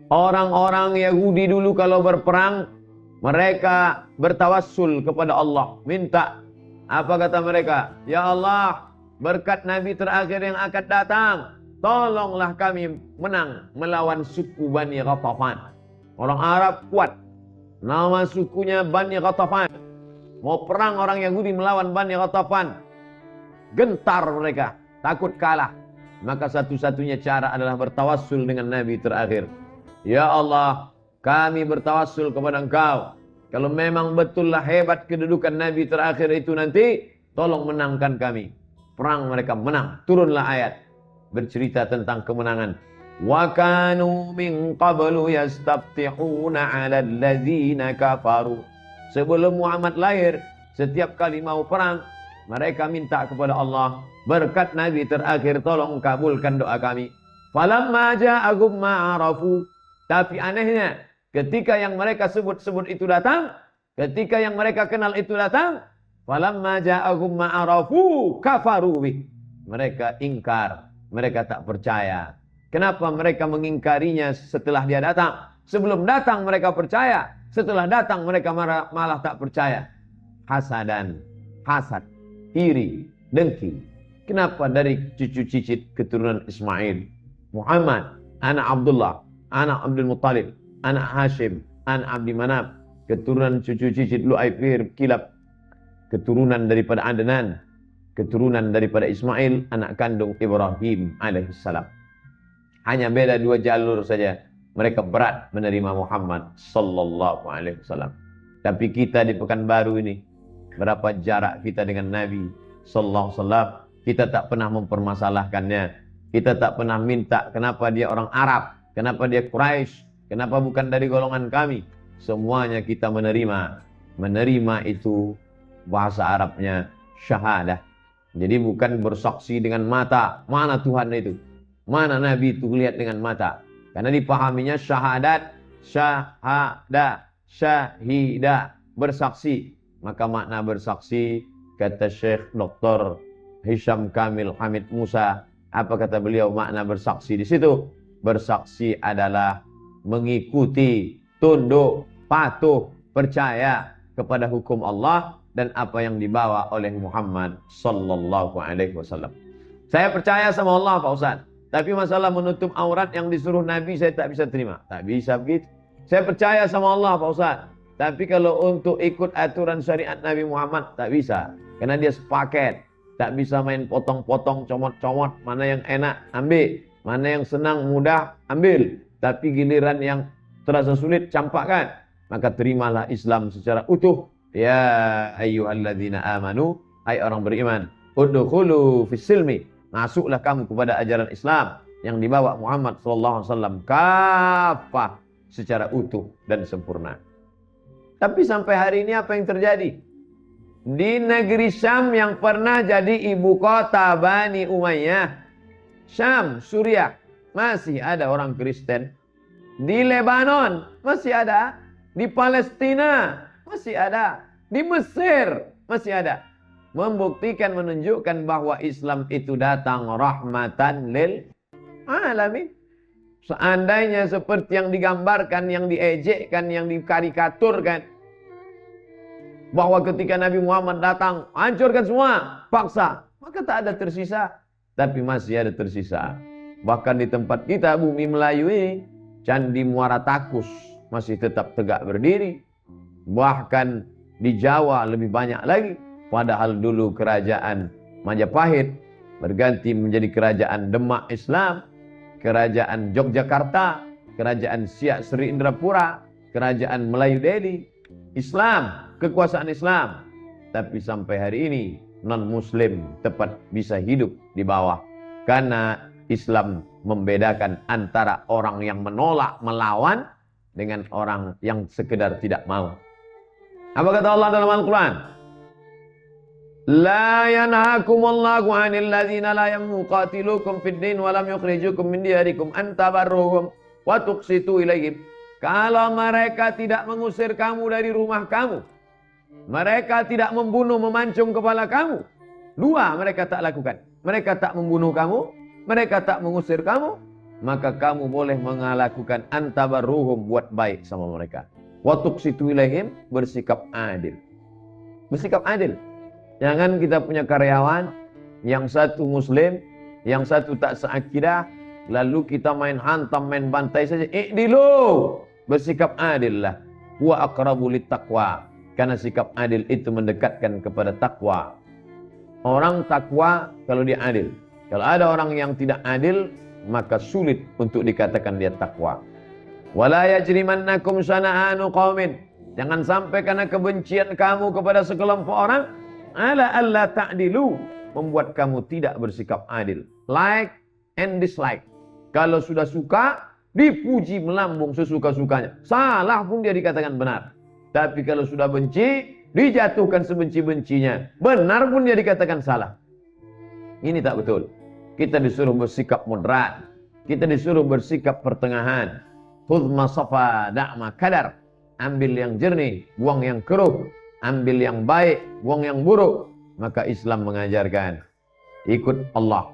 orang-orang Yahudi dulu kalau berperang, mereka bertawassul kepada Allah, minta. Apa kata mereka? Ya Allah, berkat Nabi terakhir yang akan datang, tolonglah kami menang melawan suku Bani Ghatafan. Orang Arab kuat, nama sukunya Bani Ghatafan. Mau perang orang Yahudi melawan Bani Ghatafan, gentar mereka, takut kalah. Maka satu-satunya cara adalah bertawassul dengan Nabi terakhir. Ya Allah, kami bertawassul kepada Engkau. Kalau memang betullah hebat kedudukan Nabi terakhir itu nanti, tolong menangkan kami. Perang mereka menang. Turunlah ayat bercerita tentang kemenangan. Wa kanu min qablu yastaftihuna 'ala allazina kafaru. Sebelum Muhammad lahir, setiap kali mau perang, mereka minta kepada Allah, berkat Nabi terakhir tolong kabulkan doa kami. Falamma ja'ahum ma'arafu. Tapi anehnya, ketika yang mereka sebut-sebut itu datang, ketika yang mereka kenal itu datang, falamma ja'ahum ma'arafu kafaru bih. Mereka ingkar, mereka tak percaya. Kenapa mereka mengingkarinya setelah dia datang? Sebelum datang mereka percaya, setelah datang mereka malah tak percaya. Hasadan, hasad, iri, dengki. Kenapa dari cucu cicit keturunan Ismail, Muhammad, anak Abdullah, anak Abdul Muttalib, anak Hashim, anak Abdi Manaf, keturunan cucu cicit Lu'ay, Fihir, Kilab, keturunan daripada Adnan, keturunan daripada Ismail, anak kandung Ibrahim alaihissalam. Hanya beda 2 jalur saja. Mereka berat menerima Muhammad sallallahu alaihi wasallam. Tapi kita di Pekanbaru ini, berapa jarak kita dengan Nabi sallallahu alaihi wasallam, kita tak pernah mempermasalahkannya. Kita tak pernah minta kenapa dia orang Arab, kenapa dia Quraisy, kenapa bukan dari golongan kami. Semuanya kita menerima. Menerima itu bahasa Arabnya syahadah. Jadi bukan bersaksi dengan mata. Mana Tuhan itu? Mana Nabi itu lihat dengan mata? Karena dipahaminya syahadat, syahada, syahidah, bersaksi. Maka makna bersaksi, kata Syekh Dr. Hisham Kamil Hamid Musa, apa kata beliau makna bersaksi di situ? Bersaksi adalah mengikuti, tunduk, patuh, percaya kepada hukum Allah dan apa yang dibawa oleh Muhammad sallallahu alaihi wasallam. Saya percaya sama Allah, Pak Ustaz. Tapi masalah menutup aurat yang disuruh Nabi saya tak bisa terima. Tak bisa begitu. Saya percaya sama Allah, Pak Ustaz. Tapi kalau untuk ikut aturan syariat Nabi Muhammad tak bisa. Karena dia sepaket. Tak bisa main potong-potong, comot-comot. Mana yang enak, ambil. Mana yang senang, mudah, ambil. Tapi giliran yang terasa sulit, campakkan. Maka terimalah Islam secara utuh. Ya ayyuhalladzina amanu. Hai orang beriman. Udkhulu fis silmi. Masuklah kamu kepada ajaran Islam yang dibawa Muhammad SAW kafah secara utuh dan sempurna. Tapi sampai hari ini apa yang terjadi? Di negeri Syam yang pernah jadi ibu kota Bani Umayyah, Syam, Suriah, masih ada orang Kristen. Di Lebanon masih ada. Di Palestina masih ada. Di Mesir masih ada. Membuktikan, menunjukkan bahwa Islam itu datang rahmatan lil alamin. Seandainya seperti yang digambarkan, yang diejekkan, yang dikarikaturkan, bahwa ketika Nabi Muhammad datang, hancurkan semua, paksa, maka tak ada tersisa. Tapi masih ada tersisa. Bahkan di tempat kita, bumi Melayu ini, Candi Muara Takus masih tetap tegak berdiri. Bahkan di Jawa lebih banyak lagi. Padahal dulu kerajaan Majapahit berganti menjadi kerajaan Demak Islam, kerajaan Yogyakarta, kerajaan Siak Sri Indrapura, kerajaan Melayu Delhi, Islam, kekuasaan Islam. Tapi sampai hari ini non-muslim tepat bisa hidup di bawah. Karena Islam membedakan antara orang yang menolak, melawan dengan orang yang sekedar tidak mau. Apa kata Allah dalam Al-Quran? La yanhakumullahu 'anil ladzina la yuqatilukum fid din wa lam yukhrijukum min diyarikum an tabarruhum wa tuqsitu ilaihim. Kalau mereka tidak mengusir kamu dari rumah kamu, mereka tidak membunuh, memancung kepala kamu, 2 mereka tak lakukan. Mereka tak membunuh kamu, mereka tak mengusir kamu, maka kamu boleh melakukan antabarruhum, buat baik sama mereka. Wa tuqsitu ilaihim, bersikap adil. Bersikap adil. Jangan kita punya karyawan yang satu muslim, yang satu tak seakidah, lalu kita main hantam, main bantai saja. I'dilu, bersikap adillah. Wa aqrabu littaqwa, karena sikap adil itu mendekatkan kepada takwa. Orang takwa kalau dia adil. Kalau ada orang yang tidak adil, maka sulit untuk dikatakan dia takwa. Wala yajrimannakum syana'anu qaumin, jangan sampai karena kebencian kamu kepada sekelompok orang, ala alla ta'dilu, membuat kamu tidak bersikap adil. Like and dislike. Kalau sudah suka, dipuji melambung sesuka-sukanya. Salah pun dia dikatakan benar. Tapi kalau sudah benci, dijatuhkan sebenci-bencinya. Benar pun dia dikatakan salah. Ini tak betul. Kita disuruh bersikap moderat. Kita disuruh bersikap pertengahan. Khudh ma safa da'ma kadar. Ambil yang jernih, buang yang keruh. Ambil yang baik, buang yang buruk. Maka Islam mengajarkan, ikut Allah,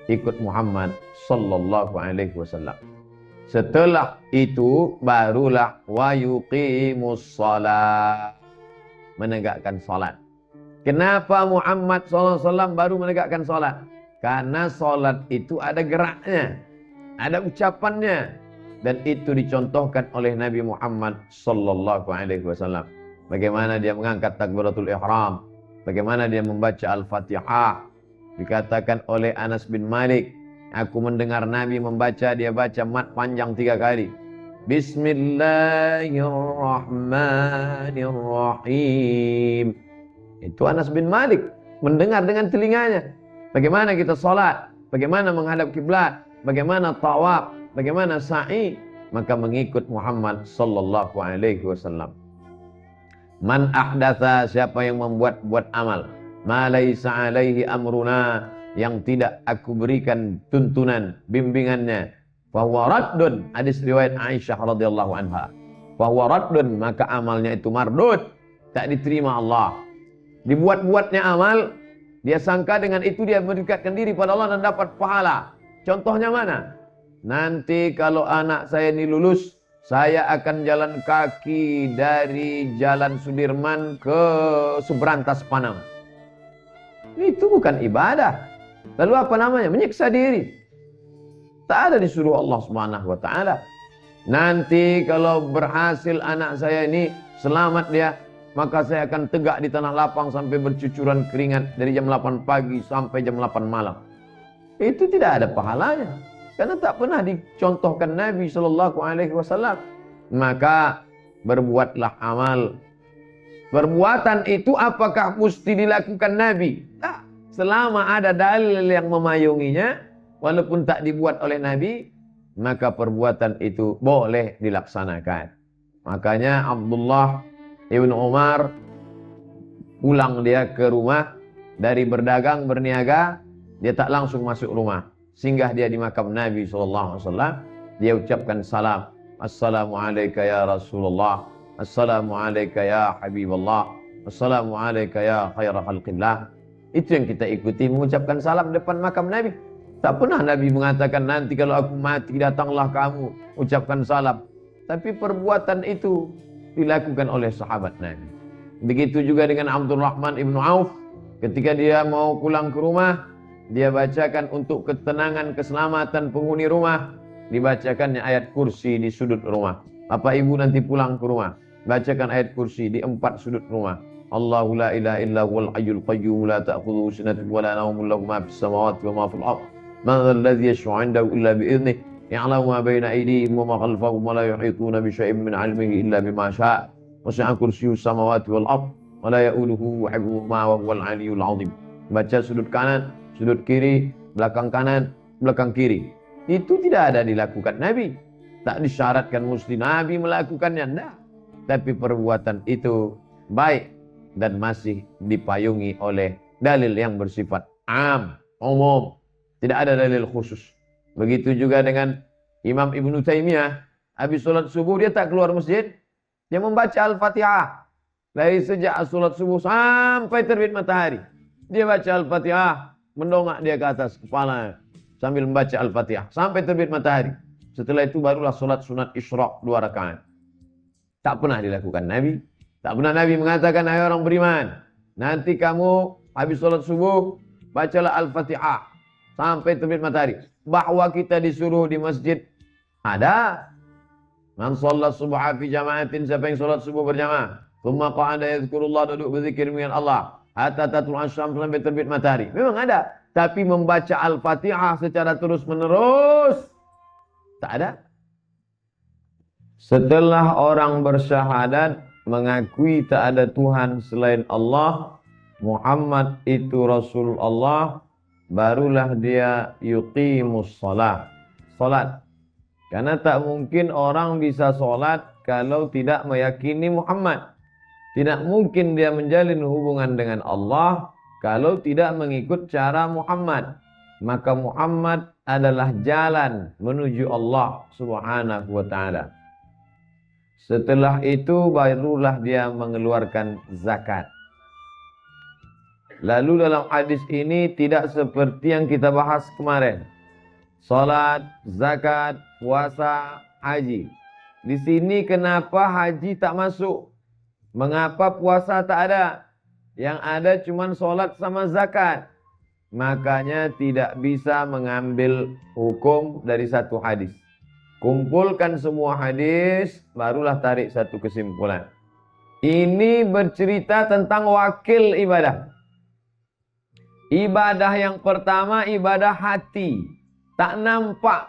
ikut Muhammad sallallahu alaihi wasallam. Setelah itu barulah wa yuqimus shalah, menegakkan salat. Kenapa Muhammad sallallahu alaihi wasallam baru menegakkan salat? Karena salat itu ada geraknya, ada ucapannya, dan itu dicontohkan oleh Nabi Muhammad sallallahu alaihi wasallam. Bagaimana dia mengangkat takbiratul ihram, bagaimana dia membaca Al-Fatihah. Dikatakan oleh Anas bin Malik, aku mendengar Nabi membaca, dia baca mat panjang 3 kali. Bismillahirrahmanirrahim. Itu Anas bin Malik mendengar dengan telinganya. Bagaimana kita salat, bagaimana menghadap kiblat, bagaimana tawaf, bagaimana sa'i, maka mengikut Muhammad sallallahu alaihi wasallam. Man ahdatha, siapa yang membuat amal, ma laisa alaihi amruna, yang tidak aku berikan tuntunan, bimbingannya, fahuwa raddun. Hadis riwayat Aisyah radhiyallahu anha. Fahuwa raddun, maka amalnya itu mardud, tak diterima Allah. Dibuat-buatnya amal, dia sangka dengan itu dia mendekatkan diri pada Allah dan dapat pahala. Contohnya mana? Nanti kalau anak saya ini lulus, saya akan jalan kaki dari Jalan Sudirman ke Seberantas Panam. Itu bukan ibadah. Lalu apa namanya? Menyiksa diri. Tak ada disuruh Allah Subhanahu wa taala. Nanti kalau berhasil anak saya ini selamat dia, maka saya akan tegak di tanah lapang sampai bercucuran keringat dari jam 8 pagi sampai jam 8 malam. Itu tidak ada pahalanya. Karena tak pernah dicontohkan Nabi sallallahu alaihi wasallam. Maka berbuatlah amal. Perbuatan itu apakah mesti dilakukan Nabi? Tak. Selama ada dalil yang memayunginya, walaupun tak dibuat oleh Nabi, maka perbuatan itu boleh dilaksanakan. Makanya Abdullah ibn Umar pulang dia ke rumah dari berdagang, berniaga, dia tak langsung masuk rumah. Singgah dia di makam Nabi SAW, dia ucapkan salam. Assalamualaikum ya Rasulullah, Assalamualaikum ya Habibullah, Assalamualaikum ya khaira khalqillah. Itu yang kita ikuti, mengucapkan salam depan makam Nabi. Tak pernah Nabi mengatakan, nanti kalau aku mati datanglah kamu ucapkan salam. Tapi perbuatan itu dilakukan oleh sahabat Nabi. Begitu juga dengan Abdurrahman ibn Auf. Ketika dia mau pulang ke rumah, dia bacakan untuk ketenangan, keselamatan penghuni rumah, dibacakannya ayat kursi di sudut rumah. Bapak ibu nanti pulang ke rumah, bacakan ayat kursi di 4 sudut rumah. Allahu la ilaha illa huwal hayyul qayyum la ta'khudhuhu sinatun wa la nawmun lahu ma fis samawati wa ma fil ardh. Man dhal ladzi yashfa'u 'indahu illa bi idhnihi ya'lamu ma bayna aydihim wa ma khalfahum wa la yuhituna bi shay'in min 'ilmihi illa bima sha'a. Wasi'a kursiyyuhu samawati wal ardh wa la ya'uduhu hifdhuhuma wa huwal 'aliyyul 'azim. Baca sudut kanan, sudut kiri, belakang kanan, belakang kiri. Itu tidak ada dilakukan Nabi. Tak disyaratkan mesti Nabi melakukannya, enggak. Tapi perbuatan itu baik dan masih dipayungi oleh dalil yang bersifat am, umum. Tidak ada dalil khusus. Begitu juga dengan Imam Ibn Taimiyah. Habis sholat subuh dia tak keluar masjid. Dia membaca Al-Fatihah. Dari sejak sholat subuh sampai terbit matahari. Dia baca Al-Fatihah. Mendongak dia ke atas kepala sambil membaca Al-Fatihah sampai terbit matahari. Setelah itu barulah sholat sunat Isyraq 2 rakaat. Tak pernah dilakukan Nabi. Tak pernah Nabi mengatakan, hai orang beriman, nanti kamu habis sholat subuh bacalah Al-Fatihah. sampai terbit matahari. Bahwa kita disuruh di masjid, ada. Man sholat subha fi jama'atin, siapa yang sholat subuh berjamaah. Tsumma qa'ada yadhkurullah, duduk berzikir dengan Allah. Hatta tatul asyam, sampai terbit matahari. Memang ada. Tapi membaca Al-Fatihah secara terus menerus, tak ada. Setelah orang bersyahadat, mengakui tak ada Tuhan selain Allah, Muhammad itu Rasulullah, barulah dia yuqimus salat. Salat. Karena tak mungkin orang bisa salat kalau tidak meyakini Muhammad. Tidak mungkin dia menjalin hubungan dengan Allah kalau tidak mengikut cara Muhammad. Maka Muhammad adalah jalan menuju Allah Subhanahu wa ta'ala. Setelah itu barulah dia mengeluarkan zakat. Lalu dalam hadis ini tidak seperti yang kita bahas kemarin. Salat, zakat, puasa, haji. Di sini kenapa haji tak masuk? Mengapa puasa tak ada? Yang ada cuma salat sama zakat. Makanya tidak bisa mengambil hukum dari satu hadis. Kumpulkan semua hadis, barulah tarik satu kesimpulan. Ini bercerita tentang wakil ibadah. Ibadah yang pertama, ibadah hati. Tak nampak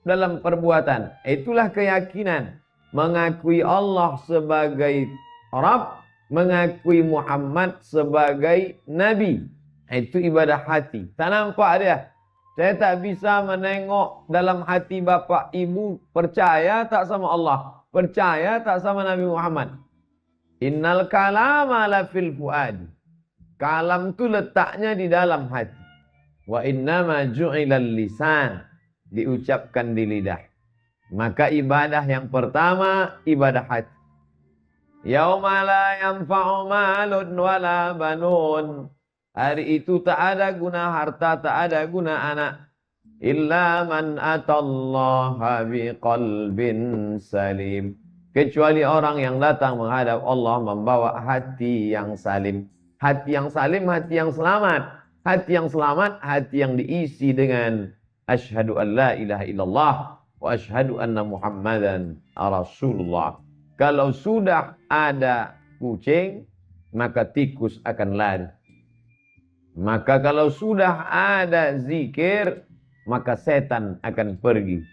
dalam perbuatan. Itulah keyakinan. Mengakui Allah sebagai Rabb, mengakui Muhammad sebagai Nabi. Itu ibadah hati. Tak nampak dia. Saya tak bisa menengok dalam hati bapak ibu. Percaya tak sama Allah? Percaya tak sama Nabi Muhammad? Innal kalama la fil fuad. Kalam tu letaknya di dalam hati. Wa innama ju'ilal lisan. Diucapkan di lidah. Maka ibadah yang pertama, ibadah hati. Yauma la yanfa'u malun wala banun. Hari itu tak ada guna harta, tak ada guna anak. Illa man atallaha biqalbin salim. Kecuali orang yang datang menghadap Allah membawa hati yang salim. Hati yang salim, hati yang selamat. Hati yang selamat, hati yang diisi dengan asyhadu an la ilaha illallah wa asyhadu anna Muhammadan Rasulullah. Kalau sudah ada kucing, maka tikus akan lari. Maka kalau sudah ada zikir, maka setan akan pergi.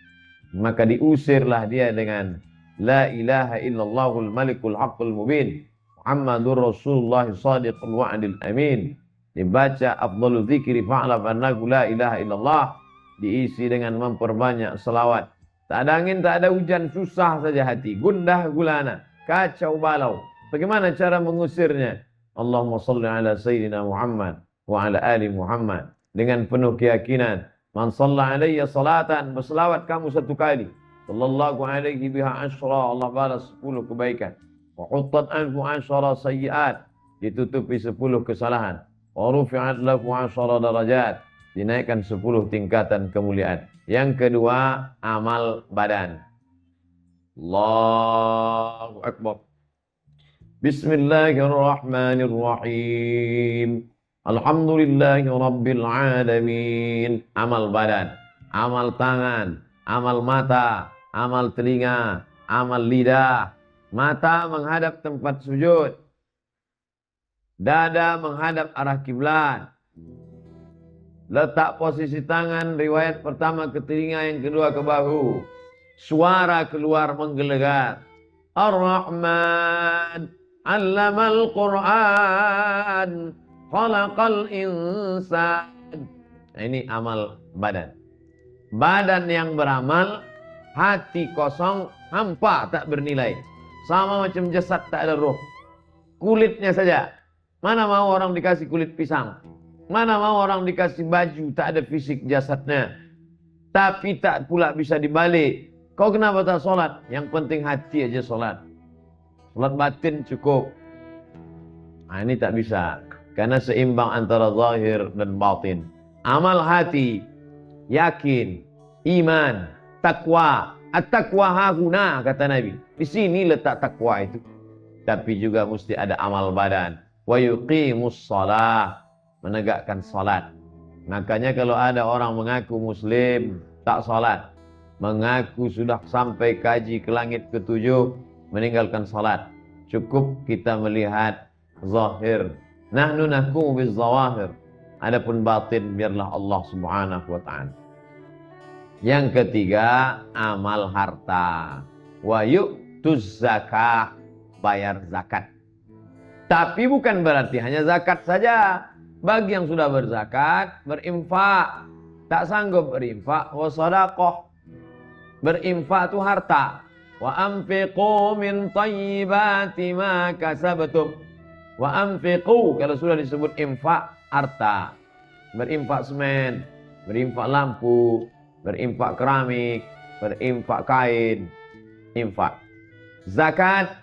Maka diusirlah dia dengan la ilaha illallahul malikul haqqul mubin. Muhammadur Rasulullah sadiqul wa'dil amin. Dibaca afdalu zikri fa'lam annahu la ilaha illallah. Diisi dengan memperbanyak selawat. Tak ada angin, tak ada hujan, susah saja hati. Gundah gulana, kacau balau. Bagaimana cara mengusirnya? Allahumma salli ala Sayyidina Muhammad wa ala ali Muhammad. Dengan penuh keyakinan. Man salla alaiya salatan. Berselawat kamu satu kali. Sallallahu alaihi biha asyra. Allah balas 10 kebaikan. Wa huttat anfu asyra sayyiat. Ditutupi 10 kesalahan. Wa rufi'at lahu asyra darajat. Dinaikkan 10 tingkatan kemuliaan. Yang kedua, amal badan. Allahu Akbar. Bismillahirrahmanirrahim. Alhamdulillahi Rabbil Alamin. Amal badan, amal tangan, amal mata, amal telinga, amal lidah. Mata menghadap tempat sujud. Dada menghadap arah kiblat. Letak posisi tangan, riwayat pertama ke telinga, yang kedua ke bahu. Suara keluar menggelegar. Ar-Rahman, 'allamal Qur'an, khalaqal insan. Nah, ini amal badan. Badan yang beramal, hati kosong, hampa, tak bernilai. Sama macam jasad tak ada roh. Kulitnya saja. Mana mau orang dikasih kulit pisang? Mana mau orang dikasih baju, tak ada fisik jasadnya. Tapi tak pula bisa dibalik. Kau kenapa tak sholat? Yang penting hati aja sholat. Sholat batin cukup. Nah, ini tak bisa. Karena seimbang antara zahir dan batin. Amal hati, yakin, iman, takwa. At-taqwa hahuna, kata Nabi. Di sini letak takwa itu. Tapi juga mesti ada amal badan. Wa yuqimus shalah. Menegakkan salat. Makanya kalau ada orang mengaku muslim, tak salat, mengaku sudah sampai kaji ke langit ketujuh, meninggalkan salat, cukup kita melihat zahir. Nahnu nahkumu bizzawahir. Adapun batin biarlah Allah Subhanahu wa taala. Yang ketiga, amal harta. Wa yu'tuz zakah, bayar zakat. Tapi bukan berarti hanya zakat saja. Bagi yang sudah berzakat, berinfak. Tak sanggup berinfak, wa sadaqah. Berinfak itu harta. Wa anfiqu min thayyibati ma kasabtum. Wa anfiqu, kalau sudah disebut infak, harta. Berinfak semen, berinfak lampu, berinfak keramik, berinfak kain, infak. Zakat,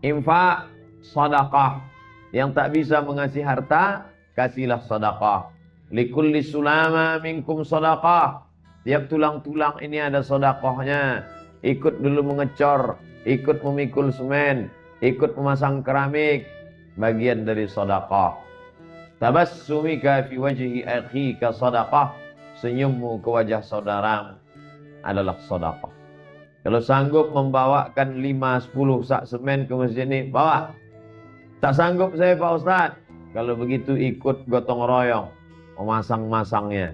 infak, sedekah. Yang tak bisa mengasih harta, kasihlah sedekah. Likulli sulama minkum sedekah. Tiap tulang-tulang ini ada sedekahnya. Ikut dulu mengecor, ikut memikul semen, ikut memasang keramik, bagian dari sedekah. Tabassumika fi wajhi akhika sedekah. Senyummu ke wajah saudaramu adalah sedekah. Kalau sanggup membawakan 5-10 sak semen ke masjid ini, bawa. Tak sanggup saya Pak Ustadz. Kalau begitu ikut gotong royong, memasang-masangnya.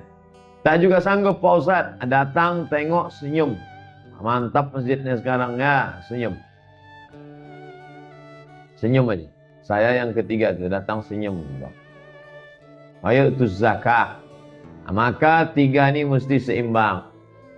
Tak juga sanggup Pak Ustadz, datang tengok senyum. Mantap masjidnya sekarang ya, senyum. Senyum aja. Saya yang ketiga itu datang senyum. Ayo itu zakah. Maka tiga ini mesti seimbang.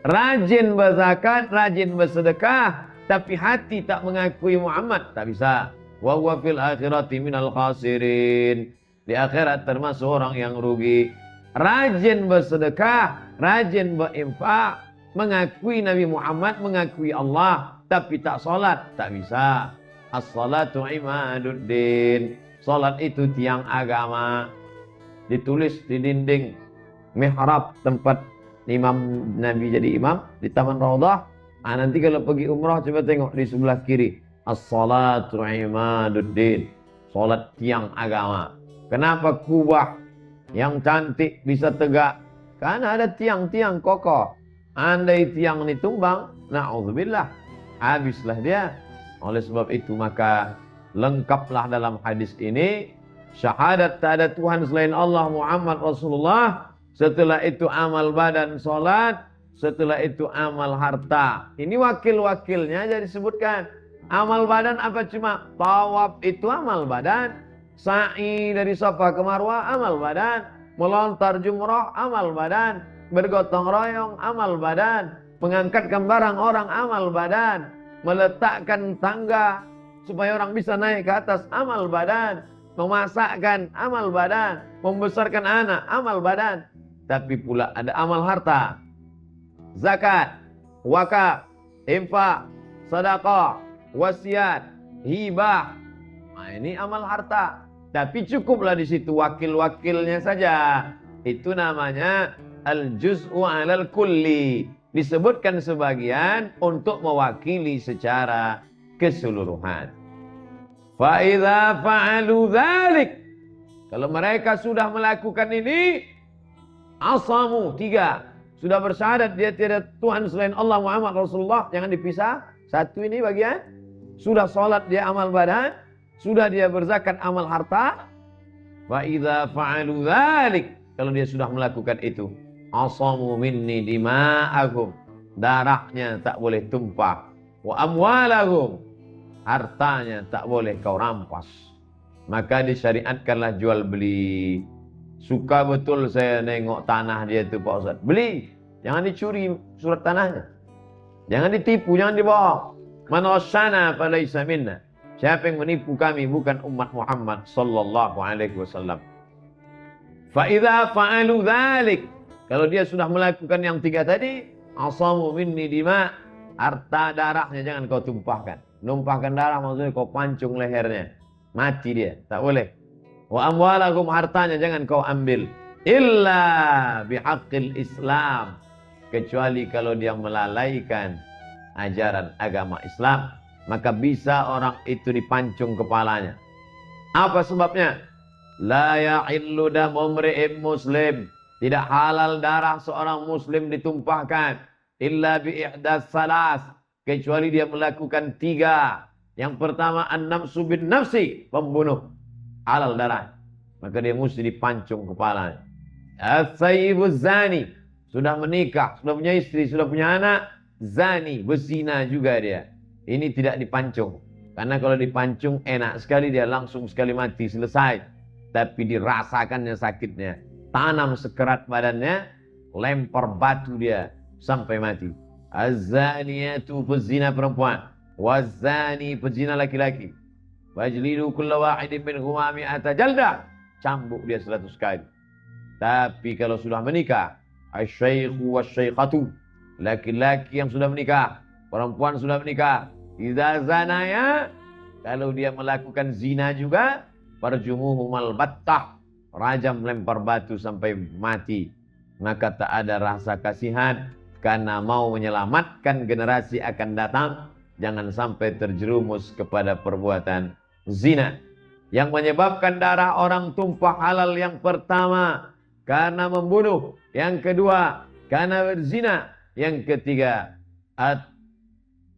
Rajin berzakat, rajin bersedekah, tapi hati tak mengakui Muhammad, tak bisa. Wa huwa fil akhirati minal khasirin. Di akhirat termasuk orang yang rugi. Rajin bersedekah, rajin berinfak, mengakui Nabi Muhammad, mengakui Allah, tapi tak salat, tak bisa. As-salatu imaduddin. Salat itu tiang agama. Ditulis di dinding mihrab tempat imam Nabi jadi imam di Taman Raudhah. Nanti kalau pergi umrah coba tengok di sebelah kiri. As-salatu imaduddin. Salat tiang agama. Kenapa kubah yang cantik bisa tegak? Karena ada tiang-tiang kokoh. Andai tiang ini tumbang, na'udzubillah, habislah dia. Oleh sebab itu maka lengkaplah dalam hadis ini syahadat tak ada Tuhan selain Allah Muhammad Rasulullah. Setelah itu amal badan salat, setelah itu amal harta. Ini wakil-wakilnya jadi disebutkan. Amal badan apa cuma tawaf itu amal badan, sa'i dari Safa ke Marwah amal badan, melontar jumrah amal badan, bergotong royong amal badan, mengangkatkan barang orang amal badan, meletakkan tangga supaya orang bisa naik ke atas amal badan, memasakkan amal badan, membesarkan anak amal badan. Tapi pula ada amal harta, zakat, wakaf, infak, sedekah, wasiat, hibah. Nah, ini amal harta. Tapi cukuplah di situ wakil-wakilnya saja. Itu namanya al-juz'u 'alal kulli. Disebutkan sebagian untuk mewakili secara keseluruhan. Fa idza fa'alu dzalik. Kalau mereka sudah melakukan ini, asamu, tiga. Sudah bersyahadat dia tiada Tuhan selain Allah Muhammad Rasulullah, jangan dipisah. Satu ini bagian. Sudah sholat dia amal badan, sudah dia berzakat amal harta. Fa idza fa'alu dzalik. Kalau dia sudah melakukan itu, asamu minni dima'ahum. Darahnya tak boleh tumpah. Wa amwalahum. Hartanya tak boleh kau rampas. Maka disyariatkanlah jual beli. Suka betul saya nengok tanah dia itu Pak Ustaz. Beli. Jangan dicuri surat tanahnya. Jangan ditipu, jangan dibawa. Man wasyana falaysa minna. Siapa yang menipu kami bukan umat Muhammad sallallahu alaihi wasallam. Fa idza fa'alu dzalik. Kalau dia sudah melakukan yang tiga tadi, asamu minni dima. Harta darahnya jangan kau tumpahkan. Numpahkan darah maksudnya kau pancung lehernya. Mati dia, tak boleh. Wa amwalakum, hartanya jangan kau ambil. Illa bihaqqil Islam. Kecuali kalau dia melalaikan ajaran agama Islam, maka bisa orang itu dipancung kepalanya. Apa sebabnya? La ya'illu damu mri'in muslim Tidak halal darah seorang muslim ditumpahkan illa bi ihdas salas, kecuali dia melakukan 3. Yang pertama an-nafsu bin nafsi, pembunuh, halal darah, maka dia mesti dipancung kepalanya. As-sayyibuz zani, sudah menikah, sudah punya istri, sudah punya anak, zani, berzina juga dia. Ini tidak dipancung. Karena kalau dipancung enak sekali, dia langsung sekali mati, selesai. Tapi dirasakannya sakitnya. Tanam sekerat badannya, lempar batu dia sampai mati. Az-zaniyatu, pezina perempuan. Waz-zani, pezina laki-laki. Wajlidu kulla wahidin minhuma mi'ata jaldah. Cambuk dia 100 kali. Tapi kalau sudah menikah, asy-syaikhu wasy-syaikhatu, laki-laki yang sudah menikah, perempuan sudah menikah, idza zanaya, kalau dia melakukan zina juga, farjumuhumal battah, rajam, lempar batu sampai mati. Maka tak ada rasa kasihan, karena mau menyelamatkan generasi akan datang, jangan sampai terjerumus kepada perbuatan zina. Yang menyebabkan darah orang tumpah halal, yang pertama karena membunuh, yang kedua karena berzina, yang ketiga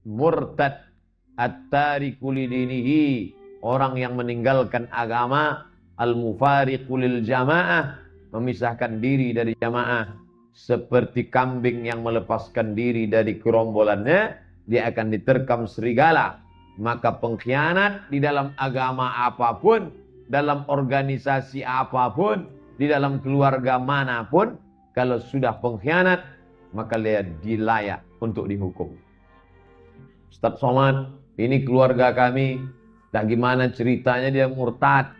murtad at-tariku lidinihi, orang yang meninggalkan agama, al-mufariqu lil jamaah, memisahkan diri dari jamaah, seperti kambing yang melepaskan diri dari gerombolannya, dia akan diterkam serigala. Maka pengkhianat di dalam agama apapun, dalam organisasi apapun, di dalam keluarga manapun, kalau sudah pengkhianat, maka dia dilayak untuk dihukum. Ustaz Somad, ini keluarga kami, tak gimana ceritanya dia murtad.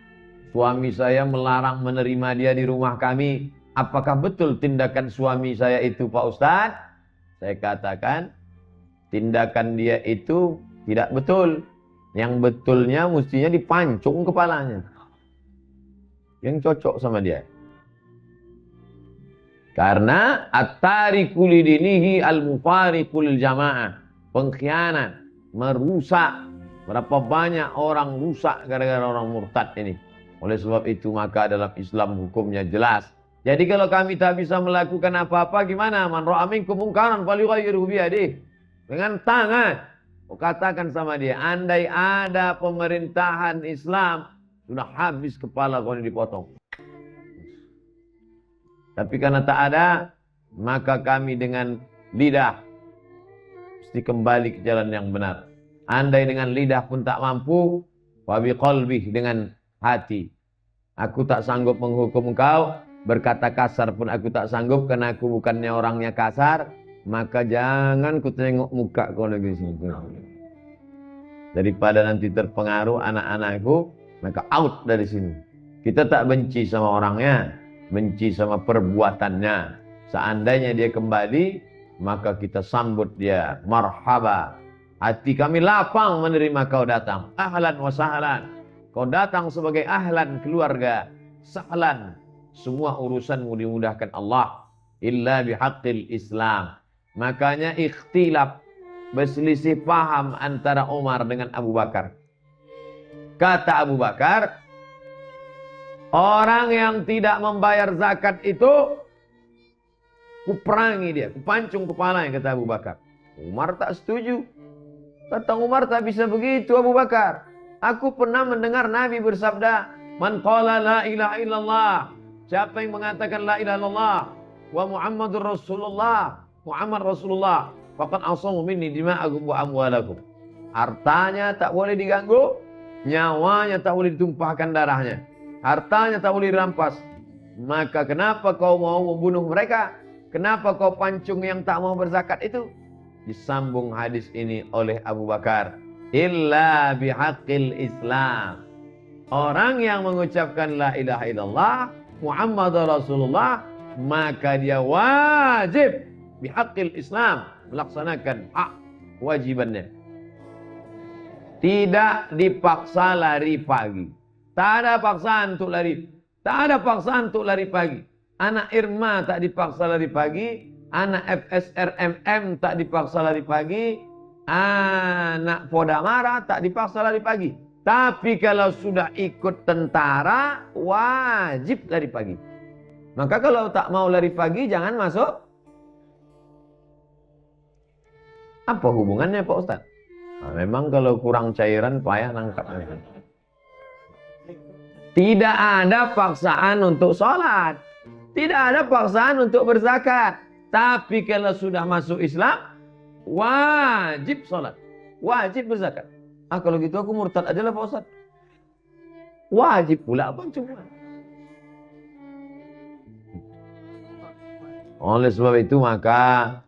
Suami saya melarang menerima dia di rumah kami. Apakah betul tindakan suami saya itu, Pak Ustaz? Saya katakan, tindakan dia itu tidak betul. Yang betulnya mestinya dipancung kepalanya. Yang cocok sama dia. Karena at-tariku lidinihi al-mufariqu lil jamaah. Pengkhianat, merusak. Berapa banyak orang rusak gara-gara orang murtad ini. Oleh sebab itu maka dalam Islam hukumnya jelas. Jadi kalau kami tak bisa melakukan apa-apa, gimana? Man ra'a minkum munkaran falyughayyirhu biyadihi. Dengan tangan. Katakan sama dia, andai ada pemerintahan Islam, sudah habis kepala kau ini dipotong. Tapi karena tak ada, maka kami dengan lidah mesti kembali ke jalan yang benar. Andai dengan lidah pun tak mampu, wa biqalbih, dengan hati. Aku tak sanggup menghukum kau, berkata kasar pun aku tak sanggup karena aku bukannya orangnya kasar, maka jangan ku tengok muka kau lagi sini. Daripada nanti terpengaruh anak-anakku, maka out dari sini. Kita tak benci sama orangnya, benci sama perbuatannya. Seandainya dia kembali, maka kita sambut dia, marhaba. Hati kami lapang menerima kau datang. Ahlan wa sahlan. Kau datang sebagai ahlan keluarga, sahlan. Semua urusanmu dimudahkan Allah. Illa bihaqqil Islam. Makanya ikhtilaf, berselisih paham antara Umar dengan Abu Bakar. Kata Abu Bakar, orang yang tidak membayar zakat itu kuperangi dia, kupancung kepalanya, kata Abu Bakar. Umar tak setuju. Kata Umar, tak bisa begitu Abu Bakar. Aku pernah mendengar Nabi bersabda, man qala la ilaha illallah, siapa yang mengatakan la ilaha illallah wa Muhammadur Rasulullah, Muhammad Rasulullah, faqad asamu minni dima'akum wa amwalakum. Hartanya tak boleh diganggu, nyawanya tak boleh ditumpahkan darahnya, hartanya tak boleh dirampas. Maka kenapa kau mau membunuh mereka? Kenapa kau pancung yang tak mau berzakat itu? Disambung hadis ini oleh Abu Bakar, illa bihaqqil Islam. Orang yang mengucapkan la ilaha illallah Muhammad Rasulullah, maka dia wajib bihaqqil Islam, melaksanakan hak wajibannya. Tidak dipaksa lari pagi. Tak ada paksaan untuk lari. Tak ada paksaan untuk lari pagi. Anak Irma tak dipaksa lari pagi. Anak FSRMM tak dipaksa lari pagi. Anak Podamara tak dipaksa lari pagi. Tapi kalau sudah ikut tentara, wajib lari pagi. Maka kalau tak mau lari pagi, jangan masuk. Apa hubungannya Pak Ustadz? Nah, memang kalau kurang cairan, payah nangkapnya. Tidak ada paksaan untuk sholat. Tidak ada paksaan untuk berzakat. Tapi kalau sudah masuk Islam, wajib sholat. Wajib berzakat. Ah, kalau gitu aku murtad aja lah Pak Ustadz. Wajib pula apa cuma. Oleh sebab itu maka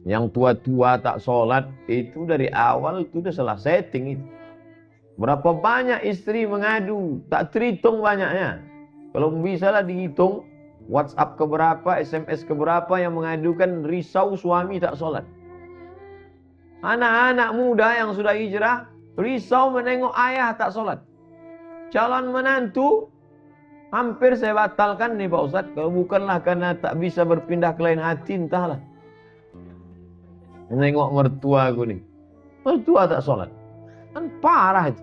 yang tua-tua tak sholat itu dari awal itu udah salah setting itu. Berapa banyak istri mengadu, tak terhitung banyaknya. Kalau bisa lah dihitung WhatsApp keberapa, SMS keberapa yang mengadukan risau suami tak sholat. Anak-anak muda yang sudah hijrah risau menengok ayah tak sholat. Calon menantu hampir saya batalkan nih Pak Ustadz. Kalau bukanlah karena tak bisa berpindah ke lain hati, entahlah. Menengok mertua aku nih. Mertua tak sholat. Kan parah itu.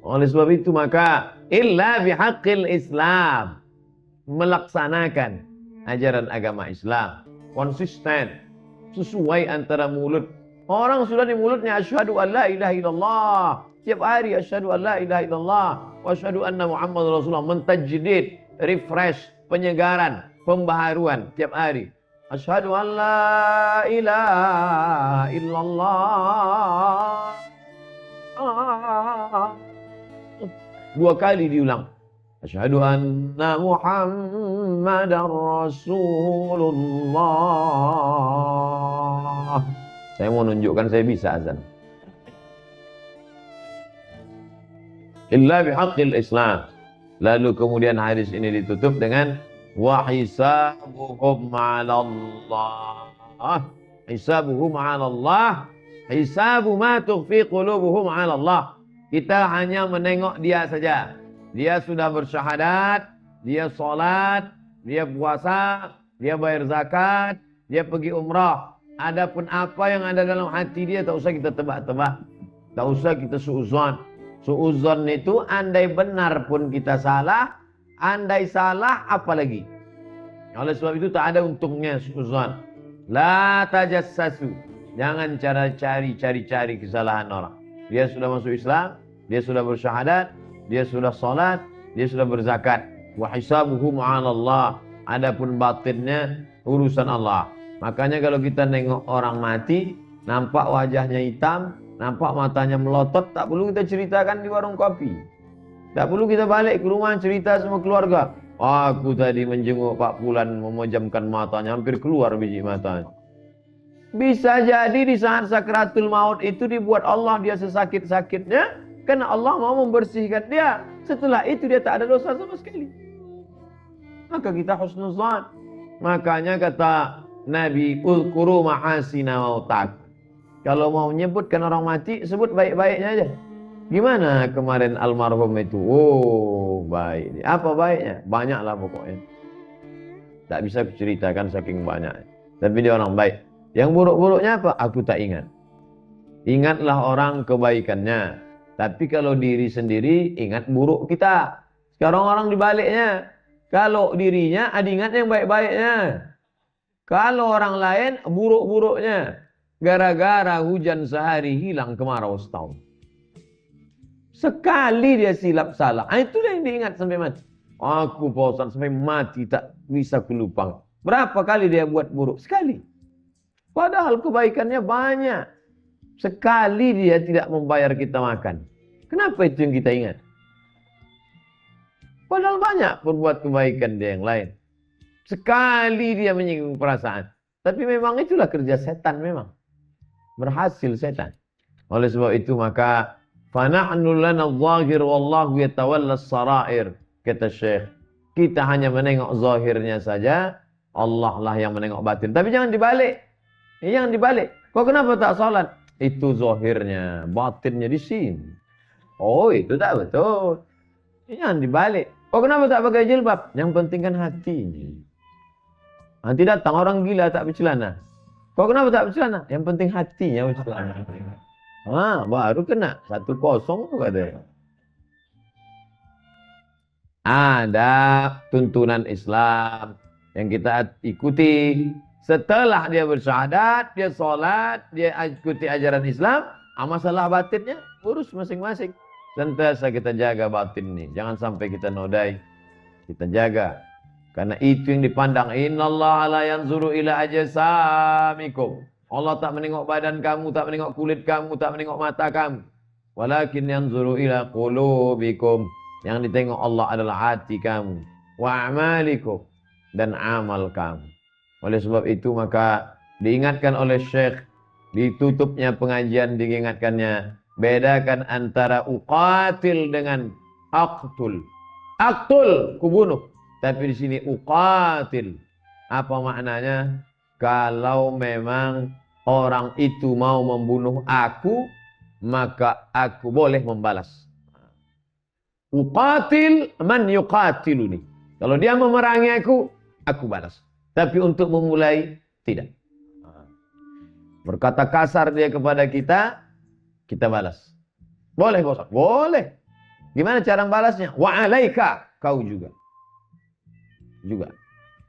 Oleh sebab itu maka illa bihaqqil Islam. Melaksanakan ajaran agama Islam. Konsisten. Sesuai antara mulut. Orang sudah di mulutnya asyhadu an la ilaha illallah. Tiap hari asyhadu an la ilaha illallah. Wa asyhadu anna Muhammad Rasulullah. Mentajdid, refresh, penyegaran, pembaharuan tiap hari. Asyhadu an la ilaha illallah. 2 kali diulang. Asyhadu anna Muhammadar Rasulullah. Saya mau nunjukkan saya bisa azan. Illa bihaqqil Islam. Lalu kemudian hadis ini ditutup dengan wa hisabuhum 'ala Allah. Hisabuhum 'ala Allah. Hisabu ma tukhfi qulubuhum 'ala Allah. Kita hanya menengok dia saja. Dia sudah bersyahadat, dia sholat, dia puasa, dia bayar zakat, dia pergi umrah. Adapun apa yang ada dalam hati dia tak usah kita tebak-tebak. Tak usah kita suuzon. Suuzon itu andai benar pun kita salah, andai salah apalagi. Oleh sebab itu tak ada untungnya suuzon. La tajassasu. Jangan cari kesalahan orang. Dia sudah masuk Islam, dia sudah bersyahadat, dia sudah salat, dia sudah berzakat. Wa hisabuhu 'ala Allah. Adapun batinnya urusan Allah. Makanya kalau kita nengok orang mati, nampak wajahnya hitam, nampak matanya melotot, tak perlu kita ceritakan di warung kopi. Tak perlu kita balik ke rumah cerita sama keluarga. Aku tadi menjenguk Pak Fulan memejamkan matanya, hampir keluar biji matanya. Bisa jadi di saat sakratul maut itu dibuat Allah dia sesakit-sakitnya karena Allah mau membersihkan dia. Setelah itu dia tak ada dosa sama sekali. Maka kita husnuzan. Makanya kata Nabi, "Uzkuru mahasina mautak." Kalau mau menyebutkan orang mati, sebut baik-baiknya aja. Gimana kemarin almarhum itu? Oh, baik. Apa baiknya? Banyaklah pokoknya. Tak bisa kuceritakan saking banyak. Tapi dia orang baik. Yang buruk-buruknya apa? Aku tak ingat. Ingatlah orang kebaikannya. Tapi kalau diri sendiri, ingat buruk kita. Sekarang orang dibaliknya. Kalau dirinya, ada ingat yang baik-baiknya. Kalau orang lain, buruk-buruknya. Gara-gara hujan sehari, hilang kemarau setahun. Sekali dia silap salah. Itulah yang diingat sampai mati. Aku bosan sampai mati, tak bisa kelupang. Berapa kali dia buat buruk? Sekali. Padahal kebaikannya banyak. Sekali dia tidak membayar kita makan. Kenapa itu yang kita ingat? Padahal banyak berbuat kebaikan dia yang lain. Sekali dia menyinggung perasaan. Tapi memang itulah kerja setan memang. Berhasil setan. Oleh sebab itu maka fanahnu lana adh-dhahir wallahu yatawalla as-sarair, kata Syekh. Kita hanya menengok zahirnya saja, Allah lah yang menengok batin. Tapi jangan dibalik. Jangan dibalik. Kok kenapa tak salat? Itu zahirnya, batinnya di sini. Oh, itu tak betul. Jangan dibalik. Kok kenapa tak pakai jilbab? Yang penting kan hatinya. Nanti datang orang gila tak bercelana. Kok kenapa tak bercelana? Yang penting hatinya bercelana. Baru kena 1-0 tuh katanya. Ada tuntunan Islam. yang kita ikuti. Setelah dia bersyahadat, dia sholat, dia ikuti ajaran Islam, masalah batinnya urus masing-masing. Sentiasa kita jaga batin ini, jangan sampai kita nodai. Kita jaga, karena itu yang dipandang. Innallaha la yanzuru ila ajsamikum. Allah tak menengok badan kamu, tak menengok kulit kamu, tak menengok mata kamu. Walakin yanzuru ila qulubikum. Yang ditengok Allah adalah hati kamu. Wa a'malikum, dan amal kamu. Oleh sebab itu maka diingatkan oleh Syekh di tutupnya pengajian, diingatkannya, bedakan antara uqatil dengan aqtul. Aqtul, kubunuh. Tapi di sini uqatil. Apa maknanya? Kalau memang orang itu mau membunuh aku, maka aku boleh membalas. Uqatil man yuqatiluni. Kalau dia memerangi aku balas. Tapi untuk memulai, tidak. Berkata kasar dia kepada kita, kita balas. Boleh, bos? Boleh. Gimana cara balasnya? Wa alaika, kau juga. Juga.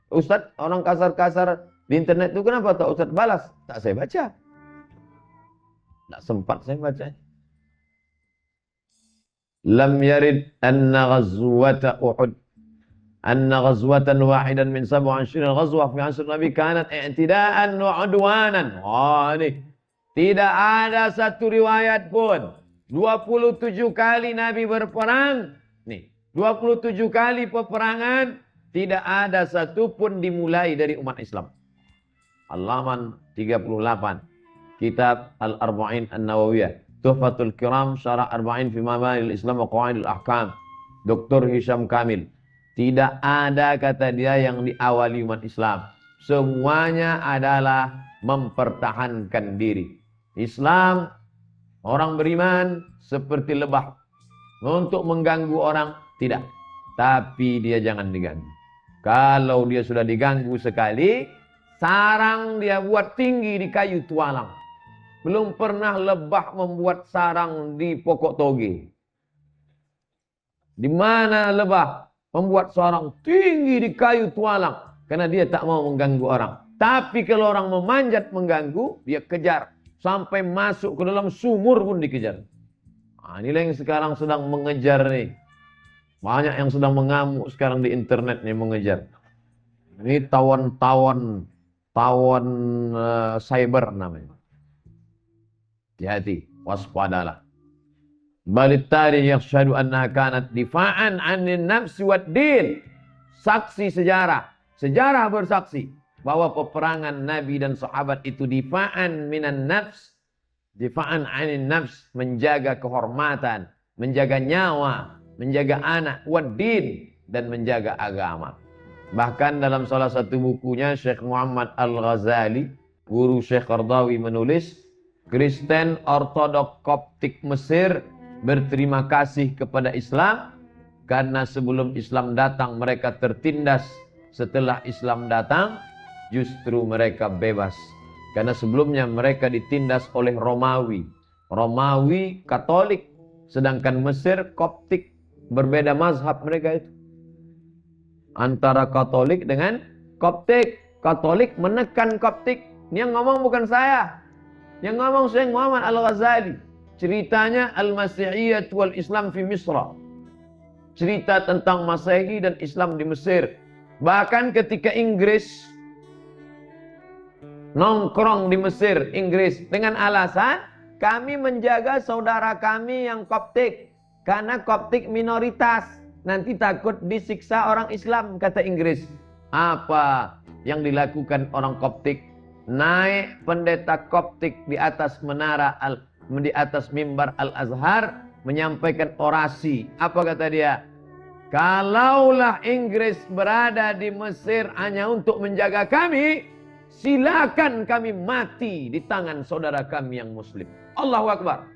Ustaz, orang kasar-kasar di internet itu kenapa tak Ustaz balas? Tak saya baca. Tak sempat saya baca. Lam yarid anna ghazwata Uhud anna ghazwatan wahidan min 27 ghazwah fi asr Nabi kanat i'tidaan wa udwanan. Ini tidak ada satu riwayat pun 27 kali Nabi berperang. Nih, 27 kali peperangan, tidak ada satu pun dimulai dari umat Islam. Halaman 38. Kitab Al-Arba'in An-Nawawiyah. Tuhfatul Kiram Syarah Arba'in fi Mabail Islam wa Qawaidul Ahkam. Dr. Hisham Kamil. Tidak ada kata dia yang diawali umat Islam. Semuanya adalah mempertahankan diri. Islam, orang beriman seperti lebah. Untuk mengganggu orang, tidak. Tapi dia jangan diganggu. Kalau dia sudah diganggu sekali, sarang dia buat tinggi di kayu tualang. Belum pernah lebah membuat sarang di pokok toge. Di mana lebah membuat sarang tinggi di kayu tualang? Karena dia tak mau mengganggu orang. Tapi kalau orang memanjat mengganggu, dia kejar. Sampai masuk ke dalam sumur pun dikejar. Inilah yang sekarang sedang mengejar nih. Banyak yang sedang mengamuk sekarang di internet nih mengejar. Ini tawon cyber namanya. Hati-hati, waspadalah. Balit tarikh yashhadu annaha kanat difa'an 'anil nafsi wad din. Saksi sejarah bersaksi bahwa peperangan Nabi dan sahabat itu difa'an minan nafs, difa'an 'anil nafs, menjaga kehormatan, menjaga nyawa, menjaga anak, wad din, dan menjaga agama. Bahkan dalam salah satu bukunya Syekh Muhammad Al-Ghazali, guru Syekh Qardawi, menulis, Kristen Ortodok Koptik Mesir berterima kasih kepada Islam karena sebelum Islam datang mereka tertindas. Setelah Islam datang justru mereka bebas. Karena sebelumnya mereka ditindas oleh Romawi. Romawi Katolik, sedangkan Mesir Koptik. Berbeda mazhab mereka itu. Antara Katolik dengan Koptik. Katolik menekan Koptik. Ini yang ngomong bukan saya. Yang ngomong Syekh Muhammad Al-Ghazali. Ceritanya Al-Masihiyyah wal Islam fi Misra. Cerita tentang Masehi dan Islam di Mesir. Bahkan ketika Inggris nongkrong di Mesir, Inggris, dengan alasan kami menjaga saudara kami yang Koptik. Karena Koptik minoritas. Nanti takut disiksa orang Islam, kata Inggris. Apa yang dilakukan orang Koptik? Naik pendeta Koptik di atas menara di atas mimbar Al-Azhar menyampaikan orasi. Apa kata dia? Kalaulah Inggris berada di Mesir hanya untuk menjaga kami, silakan kami mati di tangan saudara kami yang Muslim. Allahu Akbar.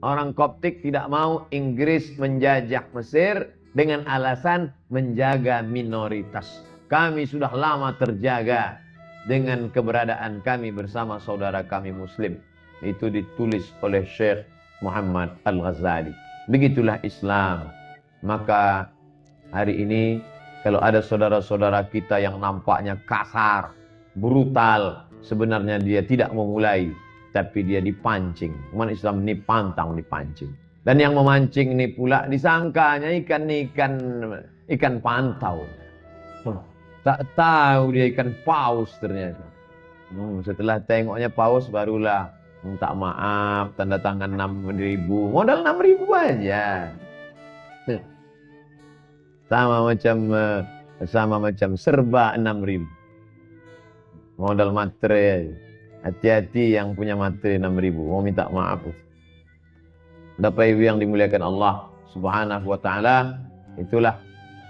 Orang Koptik tidak mau Inggris menjajah Mesir dengan alasan menjaga minoritas. Kami sudah lama terjaga dengan keberadaan kami bersama saudara kami Muslim. Itu ditulis oleh Syekh Muhammad Al-Ghazali. Begitulah Islam. Maka hari ini Kalau ada saudara-saudara kita yang nampaknya kasar, brutal, sebenarnya dia tidak memulai, tapi dia dipancing. Umat Islam ini pantang dipancing. Dan yang memancing ini pula disangkanya ikan pantau. Tak tahu dia ikan paus ternyata. Setelah tengoknya paus barulah minta maaf, tanda tangan 6.000, modal 6.000 aja. Sama macam serba 6.000. Modal materai. Hati-hati yang punya materai 6.000, mau minta maaf. Bapak Ibu yang dimuliakan Allah Subhanahu wa taala, itulah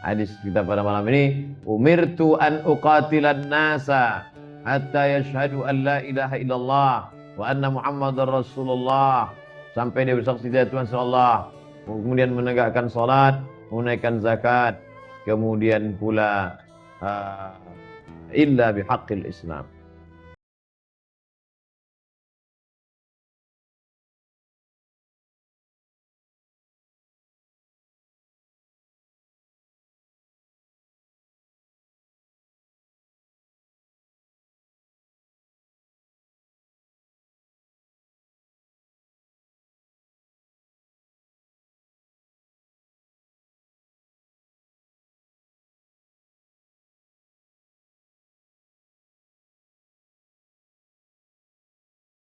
hadis kita pada malam ini. Umirtu an uqatilan nasa hatta yashhadu an la ilaha illallah wa anna Muhammadar Rasulullah, sampai dia bersaksi dari Tuhan Allah, kemudian menegakkan salat, menunaikan zakat, kemudian pula illa bihaqqil Islam.